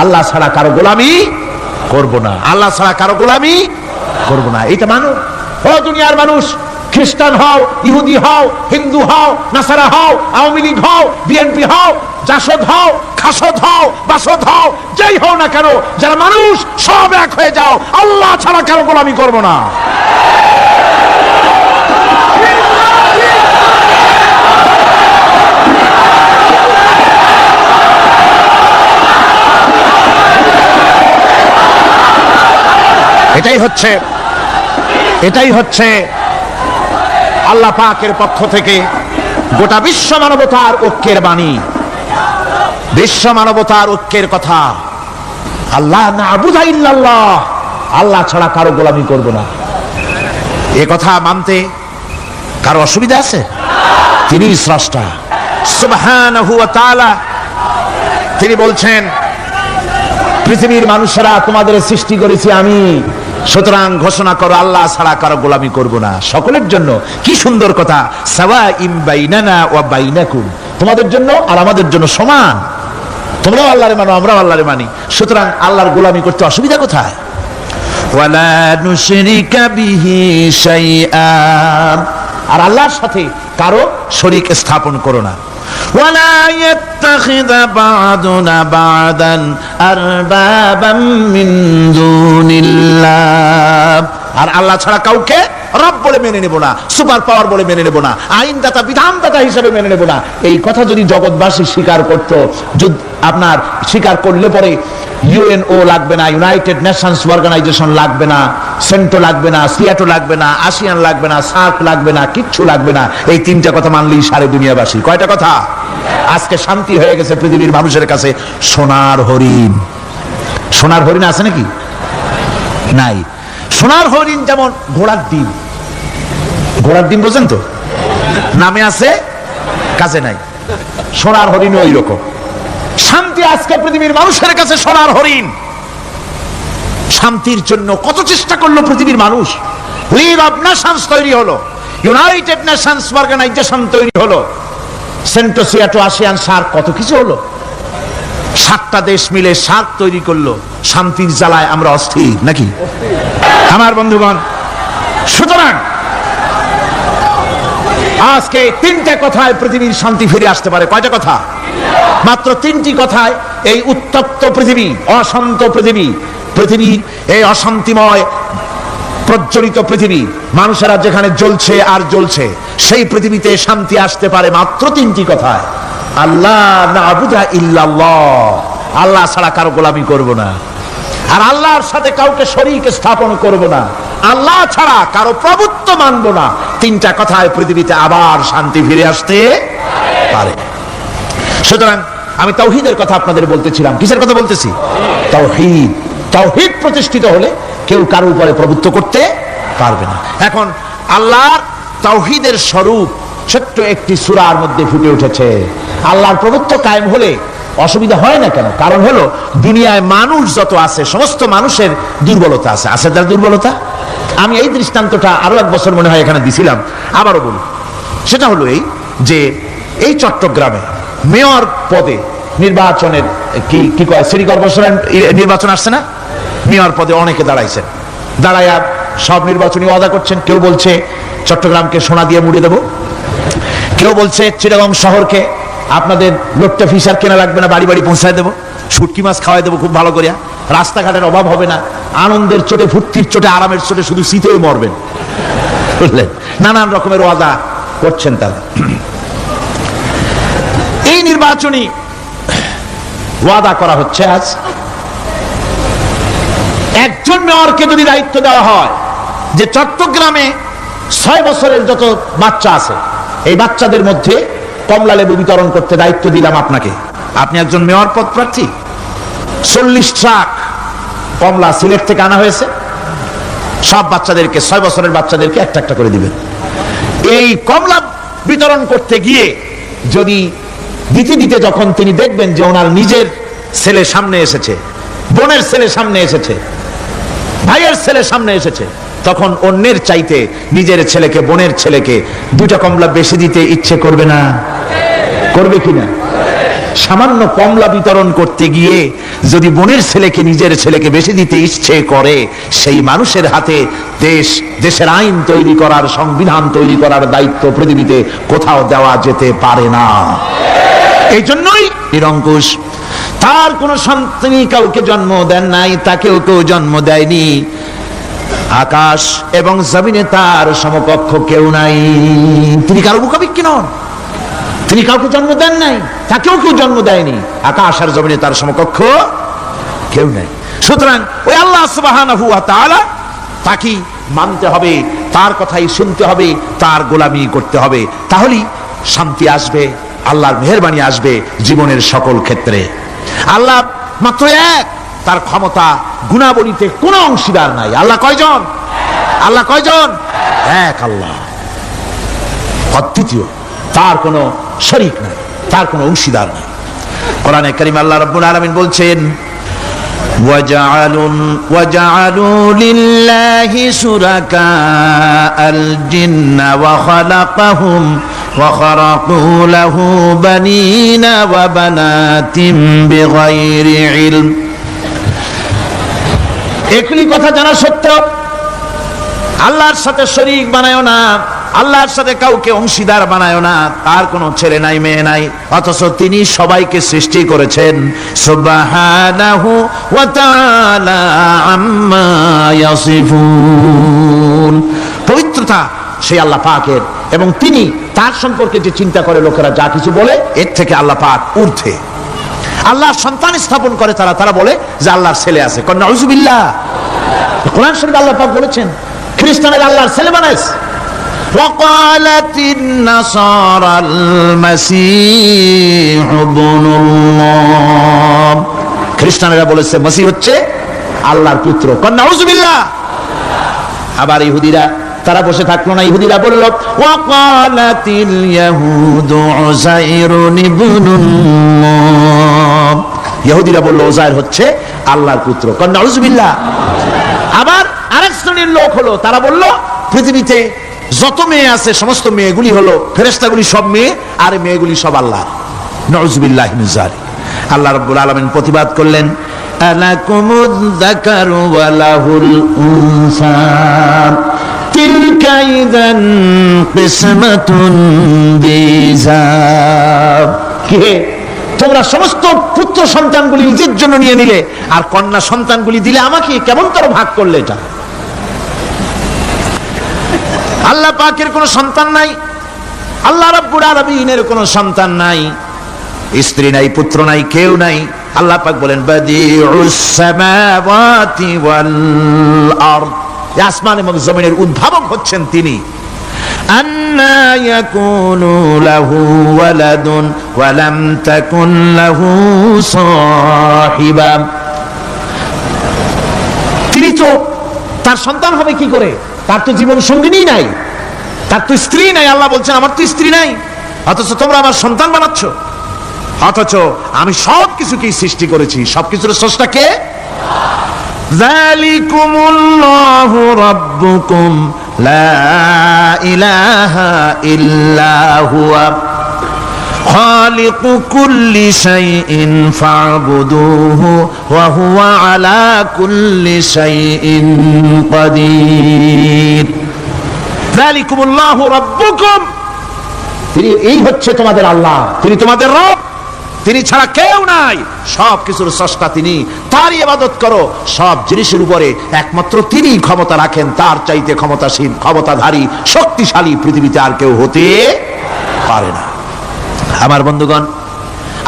আল্লাহ ছাড়া কারো গোলামি করব না, আল্লাহ ছাড়া কারো গোলামি করব না। এইটা মানো। ও দুনিয়ার মানুষ, খ্রিস্টান হও, ইহুদি হও, হিন্দু হও, নাসারা হও, আওয়ামী লীগ হও, বিএনপি হও, জাসদ হও, খাসদ হও, বাসদ হও, যেই হও না কেন, যারা মানুষ সব এক হয়ে যাও, আল্লাহ ছাড়া কারো গোলামি করব না। এটাই হচ্ছে আল্লাহ পাকের পক্ষ থেকে গোটা বিশ্ব মানবতার ঐক্যের বাণী, বিশ্ব মানবতার ঐক্যের কথা। আল্লাহ না'বুদা ইল্লাল্লাহ, আল্লাহ ছাড়া কারো গোলামি করব না। এ কথা মানতে কারো অসুবিধা আছে? তিনি স্রষ্টা সুবহানাহু ওয়া তাআলা। তিনি বলছেন, পৃথিবীর মানুষেরা তোমাদের সৃষ্টি করেছি আমি, সুতরাং ঘোষণা করো আল্লাহ ছাড়া কারো গোলামি করব না সকলের জন্য। কি সুন্দর কথা, সাওয়াইম বাইনানা ওয়া বাইনাকুম, তোমাদের জন্য আর আমাদের জন্য সমান, তোমরাও আল্লাহরে মানো আমরাও আল্লাহরে মানি, সুতরাং আল্লাহর গোলামি করতে অসুবিধা কোথায়? ওয়ালা নুশরিকা বিহি শাইআ, আর আল্লাহর সাথে কারো শরীক স্থাপন করো না। ওয়ালা ইয়াত্তাখিযা বা'দুনা বা'দান আরবাবাম মিন দুনিল্লাহ, আর আল্লাহ ছাড়া কাউকে রব বলে মেনে নেব না, সুপার পাওয়ার বলে মেনে নেব না, আইনদাতা বিধানদাতা হিসেবে মেনে নেব না। এই কথা যদি জগৎবাসী স্বীকার করত, আপনার স্বীকার করলে পরে ইউএনও লাগবে না, ইউনাইটেড নেশনস অর্গানাইজেশন লাগবে না, সেন্টো লাগবে না, সিয়াটো লাগবে না, আসিয়ান লাগবে না, সার্ক লাগবে না, কিচ্ছু লাগবে না। এই তিনটা কথা মানলেই সারে দুনিয়াবাসী। কয়টা কথা? আজকে শান্তি হয়ে গেছে পৃথিবীর মানুষের কাছে। সোনার হরিণ, সোনার হরিণ আছে নাকি? নাই। সোনার হরিণ যেমন ঘোড়ার ডিম, ঘোড়ার ডিম বোঝেন তো, নামে আছে কাছে নাই। সোনার হরিণ ওই রকম। শান্তি আজকে পৃথিবীর মানুষের কাছে সোনার হরিণ। শান্তির জন্য কত চেষ্টা করলো পৃথিবীর মানুষ, লিগ অব নেশনস তৈরি হলো, ইউনাইটেড নেশনস অর্গানাইজেশন তৈরি হলো, সেন্টো সিয়াটো আসিয়ান সার্ক, কত কিছু হলো। 7টা দেশ মিলে সার্ক তৈরি করলো। শান্তির জ্বালায় আমরা অস্থির নাকি আমার বন্ধুগণ? সুতরাং আজকে 3টে কথায় পৃথিবীর শান্তি ফিরে আসতে পারে। কয়টা কথা? মাত্র 3টি কথায় এই উত্তপ্ত পৃথিবী, অশান্ত পৃথিবী, পৃথিবীর এই অশান্তিময় প্রজ্বলিত পৃথিবী, মানুষেরা যেখানে জ্বলছে আর জ্বলছে, সেই পৃথিবীতে শান্তি আসতে পারে মাত্র 3টি কথায়। আল্লাহ না'বুদা ইল্লাল্লাহ, আল্লাহ ছাড়া কারো গোলামি করব না, আর আল্লাহর সাথে কাউকে শরীক স্থাপন করব না, আল্লাহ ছাড়া কারো প্রভুত্ব মানব না। 3টা কথায় পৃথিবীতে আবার শান্তি ফিরে আসতে পারে। সুতরাং আমি তাওহীদের কথা আপনাদের বলতেছিলাম। কিসের কথা বলতেছি? তাওহীদ। তাওহীদ প্রতিষ্ঠিত হলে কেউ কারো উপরে প্রভুত্ব করতে পারবে না। এখন আল্লাহর তাওহীদের স্বরূপ ছোট্ট একটি সূরার মধ্যে ফুটে উঠেছে। আল্লাহর প্রভুত্ব কায়েম হলে অসুবিধা হয় না কেন? কারণ হলো দুনিয়ায় মানুষ যত আছে, সমস্ত মানুষের দুর্বলতা আছে। আছে তার দুর্বলতা। আমি এই দৃষ্টান্তটা আরো 1 বছর মনে হয় এখানে দিছিলাম, আবারও বলি। সেটা হলো এই যে এই চট্টগ্রামে মেয়র পদে নির্বাচনের কি কয় সিটি কর্পোরেশনের নির্বাচন আসছে না? মেয়র পদে অনেকে দাঁড়াইছেন, দাঁড়াইয়া সব নির্বাচনী ওয়াদা করছেন। কেউ বলছে চট্টগ্রামকে সোনা দিয়ে মুড়ে দেব, কেউ বলছে চিটাগং শহরকে আপনাদের লোট্টা ফিশার কেনা লাগবে না, বাড়ি বাড়ি পৌঁছায় দেবো, শুটকি মাছ খাওয়াই দেবো খুব ভালো করিয়া, রাস্তাঘাটের অভাব হবে না, আনন্দের চোটে, ফুর্তির চোটে, আরামের চোটে শুধু শীতেই মরবেন। বুঝলেন? নানান রকমের ওয়াদা করছেন তারা। এই নির্বাচনী ওয়াদা করা হচ্ছে। আজ একজন মেয়রকে যদি দায়িত্ব দেওয়া হয় যে চট্টগ্রামে 6 বছরের যত বাচ্চা আছে, এই বাচ্চাদের মধ্যে কমলা লেবু বিতরণ করতে দায়িত্ব দিলাম আপনাকে, আপনি একজন মেয়র পদ প্রার্থী, 40 ট্রাক কমলা সিলেট থেকে আনা হয়েছে, সব বাচ্চাদেরকে, 6 বছরের বাচ্চাদেরকে একটা একটা করে দিবেন। এই কমলা বিতরণ করতে গিয়ে যদি দিতে দিতে যখন তিনি দেখবেন যে ওনার নিজের ছেলে সামনে এসেছে, বোনের ছেলে সামনে এসেছে, ভাইয়ের ছেলে সামনে এসেছে, তখন অন্যের চাইতে নিজের ছেলেকে, বোনের ছেলেকে 2টা কমলা বেশি দিতে ইচ্ছে করবে না? করবে কিনা? সামান্য কমলা বিতরণ করতে গিয়ে যদি বোনের ছেলেকে, নিজের ছেলেকে বেশি দিতে ইচ্ছে করে, সেই মানুষের হাতে দেশের আইন তৈরি করার, সংবিধান তৈরি করার দায়িত্ব পৃথিবীতে কোথাও দেওয়া যেতে পারে না। এই জন্যই নিরঙ্কুশ, তার কোন সন্তান কাউকে জন্ম দেন নাই, তাকেও কেউ জন্ম দেয়নি। আকাশ এবং জমিনে তার সমকক্ষ কেউ নাই। তিনি কারো মুখাপেক্ষী নন, তিনি কাউকে জন্ম দেন নাই, তাকেও কেউ জন্ম দেয়নি। আকাশ আর জমিনে তার সমকক্ষ কেউ নাই। সুতরাং ওই আল্লাহ সুবহানাহু ওয়া তাআলা, তাকে মানতে হবে, তার কথাই শুনতে হবে, তার গোলামি করতে হবে। তাহলেই শান্তি আসবে, আল্লাহর মেহেরবানি আসবে জীবনের সকল ক্ষেত্রে। আল্লাহ মাত্র তার ক্ষমতা গুণাবলীতে কোনো অংশীদার নাই। আল্লাহ কয়জন? আল্লাহ কয়জন? এক আল্লাহ, অদ্বিতীয়, তার কোনো শরীক নাই, তার কোনো অংশীদার নাই। কোরআনে কারীম আল্লাহ রাব্বুল আলামিন বলছেন, وَجَعَلُوا لِلَّهِ شُرَكَاءَ الْجِنَّ وَخَلَقَهُمْ وَخَرَقُوا لَهُ بَنِينَ وَبَنَاتٍ بِغَيْرِ عِلْمٍ। একই কথা জানা সত্ত্বেও আল্লাহর সাথে শরীক বানায়ো না, আল্লাহর সাথে কাউকে অংশীদার বানায়ো না। তার কোনো ছেলে নাই, মেয়ে নাই, অথচ তিনি সবাইকে সৃষ্টি করেছেন। সুবহানাহু ওয়া তাআলা আম্মা ইয়াসিফুন। পবিত্রতা সেই আল্লাহ পাকের, এবং তিনি তার সম্পর্কে যে চিন্তা করে লোকেরা যা কিছু বলে, এর থেকে আল্লাহ পাক ঊর্ধ্বে। আল্লাহর সন্তান স্থাপন করে তারা বলে যে আল্লাহর ছেলে আছে। নাউযুবিল্লাহ। কোরআন শরীফে আল্লাহ পাক বলেছেন খ্রিস্টানেরা আল্লাহর ছেলে বানাইছে। وقالت النصارى المسيح ابن الله। খ্রিস্টানেরা বলেছে মসিহ হচ্ছে আল্লাহর পুত্র। নাউযুবিল্লাহ। আবার ইহুদিরা তারা বসে থাকলো না, ইহুদিরা বলল ওয়াকালাতিল ইয়াহুদু উযাইরুন ইবনুল্লাহ। ইহুদিরা বলল উযাইর হচ্ছে আল্লাহর পুত্র। নাউযুবিল্লাহ। আবার আরেক শ্রেণীর লোক হলো, তারা বলল পৃথিবীতে যত মেয়ে আছে সমস্ত মেয়েগুলি হলো ফেরেশতাগুলি, সব মেয়ে, আর মেয়েগুলি সব আল্লাহ। নাউযুবিল্লাহি মিন যালিক। আল্লাহ রাব্বুল আলামিন প্রতিবাদ করলেন, আলাকুমুয যাকারু ওয়া লাহুল উনসা তিলকা ইযান কিসমাতুন বিজা। কে তোমরা সমস্ত পুত্র সন্তানগুলি নিজের জন্য নিয়ে নিলে, আর কন্যা সন্তানগুলি দিলে আমাকে, কেমন করে ভাগ করলে এটা? আল্লাহ পাকের কোনো সন্তান নাই, আল্লাহ রাব্বুল আলামিনের কোনো সন্তান নাই, স্ত্রী নাই, পুত্র নাই, কেউ নাই। আল্লাহ পাক বলেন বাদিউস সামাওয়াতি ওয়াল আরদ। আসমান এবং জমিনের উদ্ভাবক হচ্ছেন তিনি। আন্না ইয়াকুনু লাহু ওয়ালাদুন ওয়া লাম তাকুন লাহু সাহিবা। তিনি তো, তার সন্তান হবে কি করে? তার তো জীবন সঙ্গিনী নাই, তার তো স্ত্রী নাই। আল্লাহ বলছেন আমার তো স্ত্রী নাই, অথচ তোমরা আমার সন্তান বানাচ্ছ। অথচ আমি সবকিছুকেই সৃষ্টি করেছি। সবকিছুর স্রষ্টা কে? যালিকুমুল্লাহু রাব্বুকুম লা ইলাহা ইল্লা হুয়া খালিকু কুল্লি শাইইন ফা'বুদুহু ওয়া হুয়া আলা কুল্লি শাইইন কাদির। যালিকুমুল্লাহু রাব্বুকুম। তিনি, এই হচ্ছে তোমাদের আল্লাহ, তিনি তোমাদের রব, তিনি ছাড়া কেউ নাই। সব কিছুর স্রষ্টা তিনি, তারই ইবাদত করো। সব জিনিসের উপরে একমাত্র তিনি ক্ষমতা রাখেন, তার চাইতে ক্ষমতাশীল, ক্ষমতাধারী, শক্তিশালী পৃথিবীতে আর কেউ হতে পারে না। আমার বন্ধুগণ,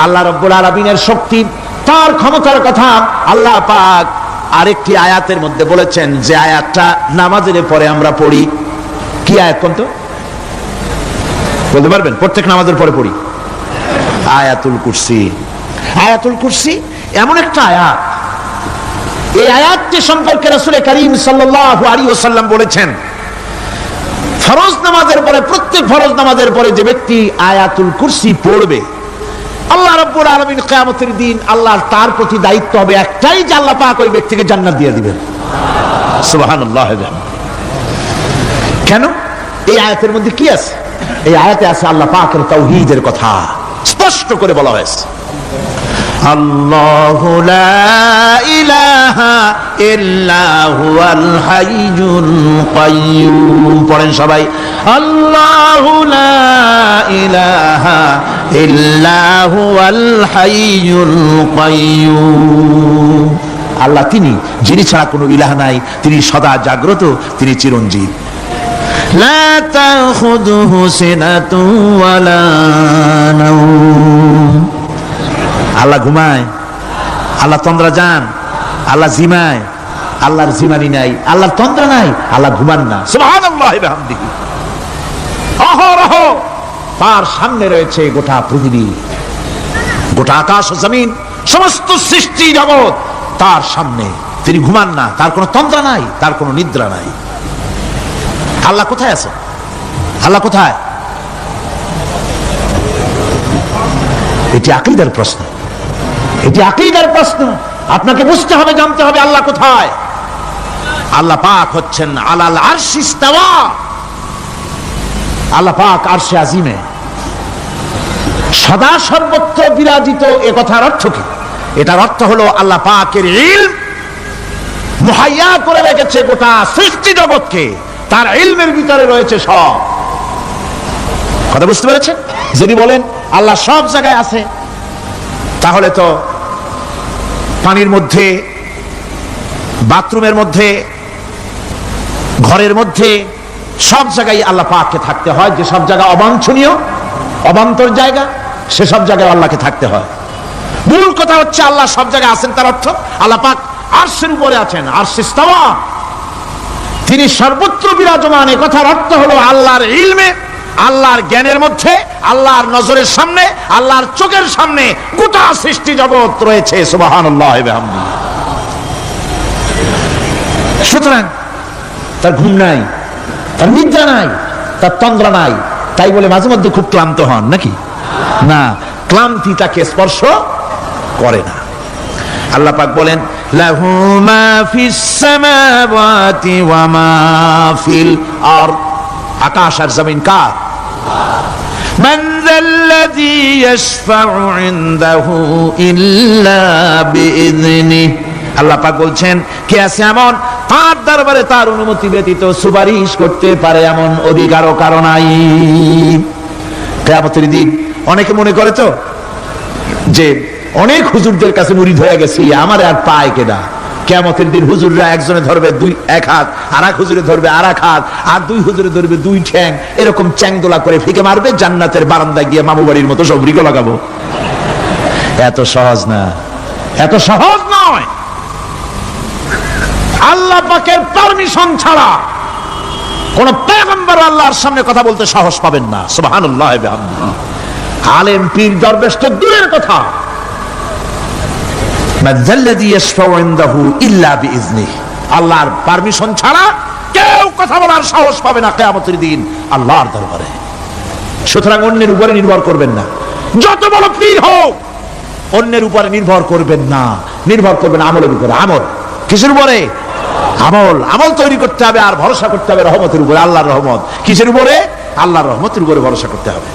আল্লাহ রাব্বুল আলামিনের শক্তি, তার ক্ষমতার কথা আল্লাহ পাক আরেকটি আয়াতের মধ্যে বলেছেন, যে আয়াতটা নামাজের পরে আমরা পড়ি। কি আয়াত কোন তো বলতে পারবেন? প্রত্যেক নামাজের পরে পড়ি আয়াতুল কুরসি। আয়াতুল কুরসি এমন একটা আয়াত, এই আয়াতটি সম্পর্কে রাসূল কারীম সাল্লাল্লাহু আলাইহি ওয়াসাল্লাম বলেছেন, ফরজ নামাজের পরে, প্রত্যেক ফরজ নামাজের পরে যে ব্যক্তি আয়াতুল কুরসি পড়বে, আল্লাহ রাব্বুল আলামিন কিয়ামতের দিন আল্লাহর তার প্রতি দায়িত্ব হবে একটাই, যে আল্লাহ পাক ওই ব্যক্তিকে জান্নাত দিয়ে দিবেন। সুবহানাল্লাহ। কেন? এই আয়াতের মধ্যে কি আছে? এই আয়াতে আছে আল্লাহ পাকের তাওহীদের কথা স্পষ্ট করে বলা হয়েছে। আল্লাহু লা ইলাহা ইল্লা হুয়াল হাইয়ুল কাইয়্যুম। পড়েন সবাই, আল্লাহু লা ইলাহা ইল্লা হুয়াল হাইয়ুল কাইয়্যুম। আল্লাহ তিনি, যিনি ছাড়া কোনো ইলাহ নাই, তিনি সদা জাগ্রত, তিনি চিরঞ্জীব। লা তাখুযুহু সিনাতুন ওয়ালা নাওম। আল্লাহ ঘুমায়, আল্লাহ তন্দ্রা যান, আল্লাহ জিমায়, আল্লাহর জিমানি নাই, আল্লাহর তন্দ্রা নাই, আল্লাহ ঘুমান না। সুবহানাল্লাহি ওয়া বিহামদিহি। অহরহ তার সামনে রয়েছে গোটা পৃথিবী, গোটা আকাশ ও জমিন, সমস্ত সৃষ্টি জগৎ তার সামনে। তিনি ঘুমান না, তার কোনো তন্দ্রা নাই, তার কোনো নিদ্রা নাই। আল্লাহ কোথায় আছে? আল্লাহ কোথায়? এটি আকীদার প্রশ্ন, এটি আকীদার প্রশ্ন। আপনাকে বুঝতে হবে, জানতে হবে আল্লাহ কোথায়। আল্লাহ পাক হচ্ছেন আলাল আরশি ইস্তাওয়া। আল্লাহ পাক আরশে আজিমে সদা সর্বত্র বিরাজিত। এ কথার অর্থ কি? এটার অর্থ হলো আল্লাহ পাকের ইলম মুহাইয়া করে রেখেছে গোটা সৃষ্টি জগৎকে, তার ইলমের ভিতরে রয়েছে সব। কথা বুঝতে পেরেছেন? যদি বলেন আল্লাহ সব জায়গায় আছে, তাহলে তো পানির মধ্যে, বাথরুমের মধ্যে, ঘরের মধ্যে, সব জায়গায় আল্লাহ পাককে থাকতে হয়। যে সব জায়গা অবাঞ্ছনীয়, অবান্তর জায়গা, সেসব জায়গায় আল্লাহকে থাকতে হয়। মূল কথা হচ্ছে আল্লাহ সব জায়গায় আছেন, তার অর্থ আল্লাহ পাক আরশের উপরে আছেন, আরশে ইস্তাওয়া। তিনি সর্বত্র বিরাজমান। এ কথার অর্থ হলো আল্লাহর ইলমে, আল্লাহর জ্ঞানের মধ্যে, আল্লাহর নজরের সামনে, আল্লাহর চোখের সামনে গোটা সৃষ্টি জগৎ রয়েছে। সুবহানাল্লাহ ওয়া বিহামদিহি। সুতরাং তার ঘুম নাই, তার নিদ্রা নাই, তার তন্দ্রা নাই। তাই বলে মাঝে মধ্যে খুব ক্লান্ত হন নাকি? না, ক্লান্তি তাকে স্পর্শ করে না। আল্লাহ পাক বলেন লাহু মা ফিস সামাওয়াতি ওয়া মা ফিল আরদ। আকাশ আর জমিন কার? মান যাল্লাযী ইয়াশফাউ ইনদাহু ইল্লা বিইযনিহি। আল্লাহ পাক বলছেন, কে আছে এমন তার দরবারে তার অনুমতি ব্যতীত সুপারিশ করতে পারে এমন অধিকারও কারো নাই। কিয়ামতের দিন অনেকে মনে করে তো যে অনেক হুজুরদের কাছে মুরিদ হয়ে গেছি, আমার আর পায় কেনা। কিয়ামতের দিন হুজুররা একজনে ধরবে এক হাত, আর এক হুজুরে ধরবে আর এক হাত, আর দুই হুজুরে ধরবে দুই ঠ্যাং, এরকম চ্যাংদোলা করে ফিকে মারবে, জান্নাতের বারান্দায় গিয়ে মামু বাড়ির মতো সব রিকো লাগাবো। এত সহজ না, এত সহজ নয়। আল্লাহ পাকের পারমিশন ছাড়া কোন পয়গম্বর আল্লাহর সামনে কথা বলতে সাহস পাবেন না। সুবহানাল্লাহ ওয়া বিহামদিহি। আলেম পীর দরবেশ তো দূরের কথা, মাযাল্লাযী ইয়াশফাউ ইনদাহু ইল্লা বিইজনিহি। আল্লাহর পারমিশন ছাড়া কেউ কথা বলার সাহস পাবে না কিয়ামতের দিন আল্লাহর দরবারে। সুতরাং অন্যের উপরে নির্ভর করবেন না, যত বড় পীর হোক অন্যের উপরে নির্ভর করবেন না। নির্ভর করবেন আমলের উপরে। আমল কিসের উপরে? আমল। আমল তৈরি করতে হবে আর ভরসা করতে হবে রহমতের উপরে, আল্লাহর রহমত। কিসের উপরে? আল্লাহর রহমতের উপরে ভরসা করতে হবে।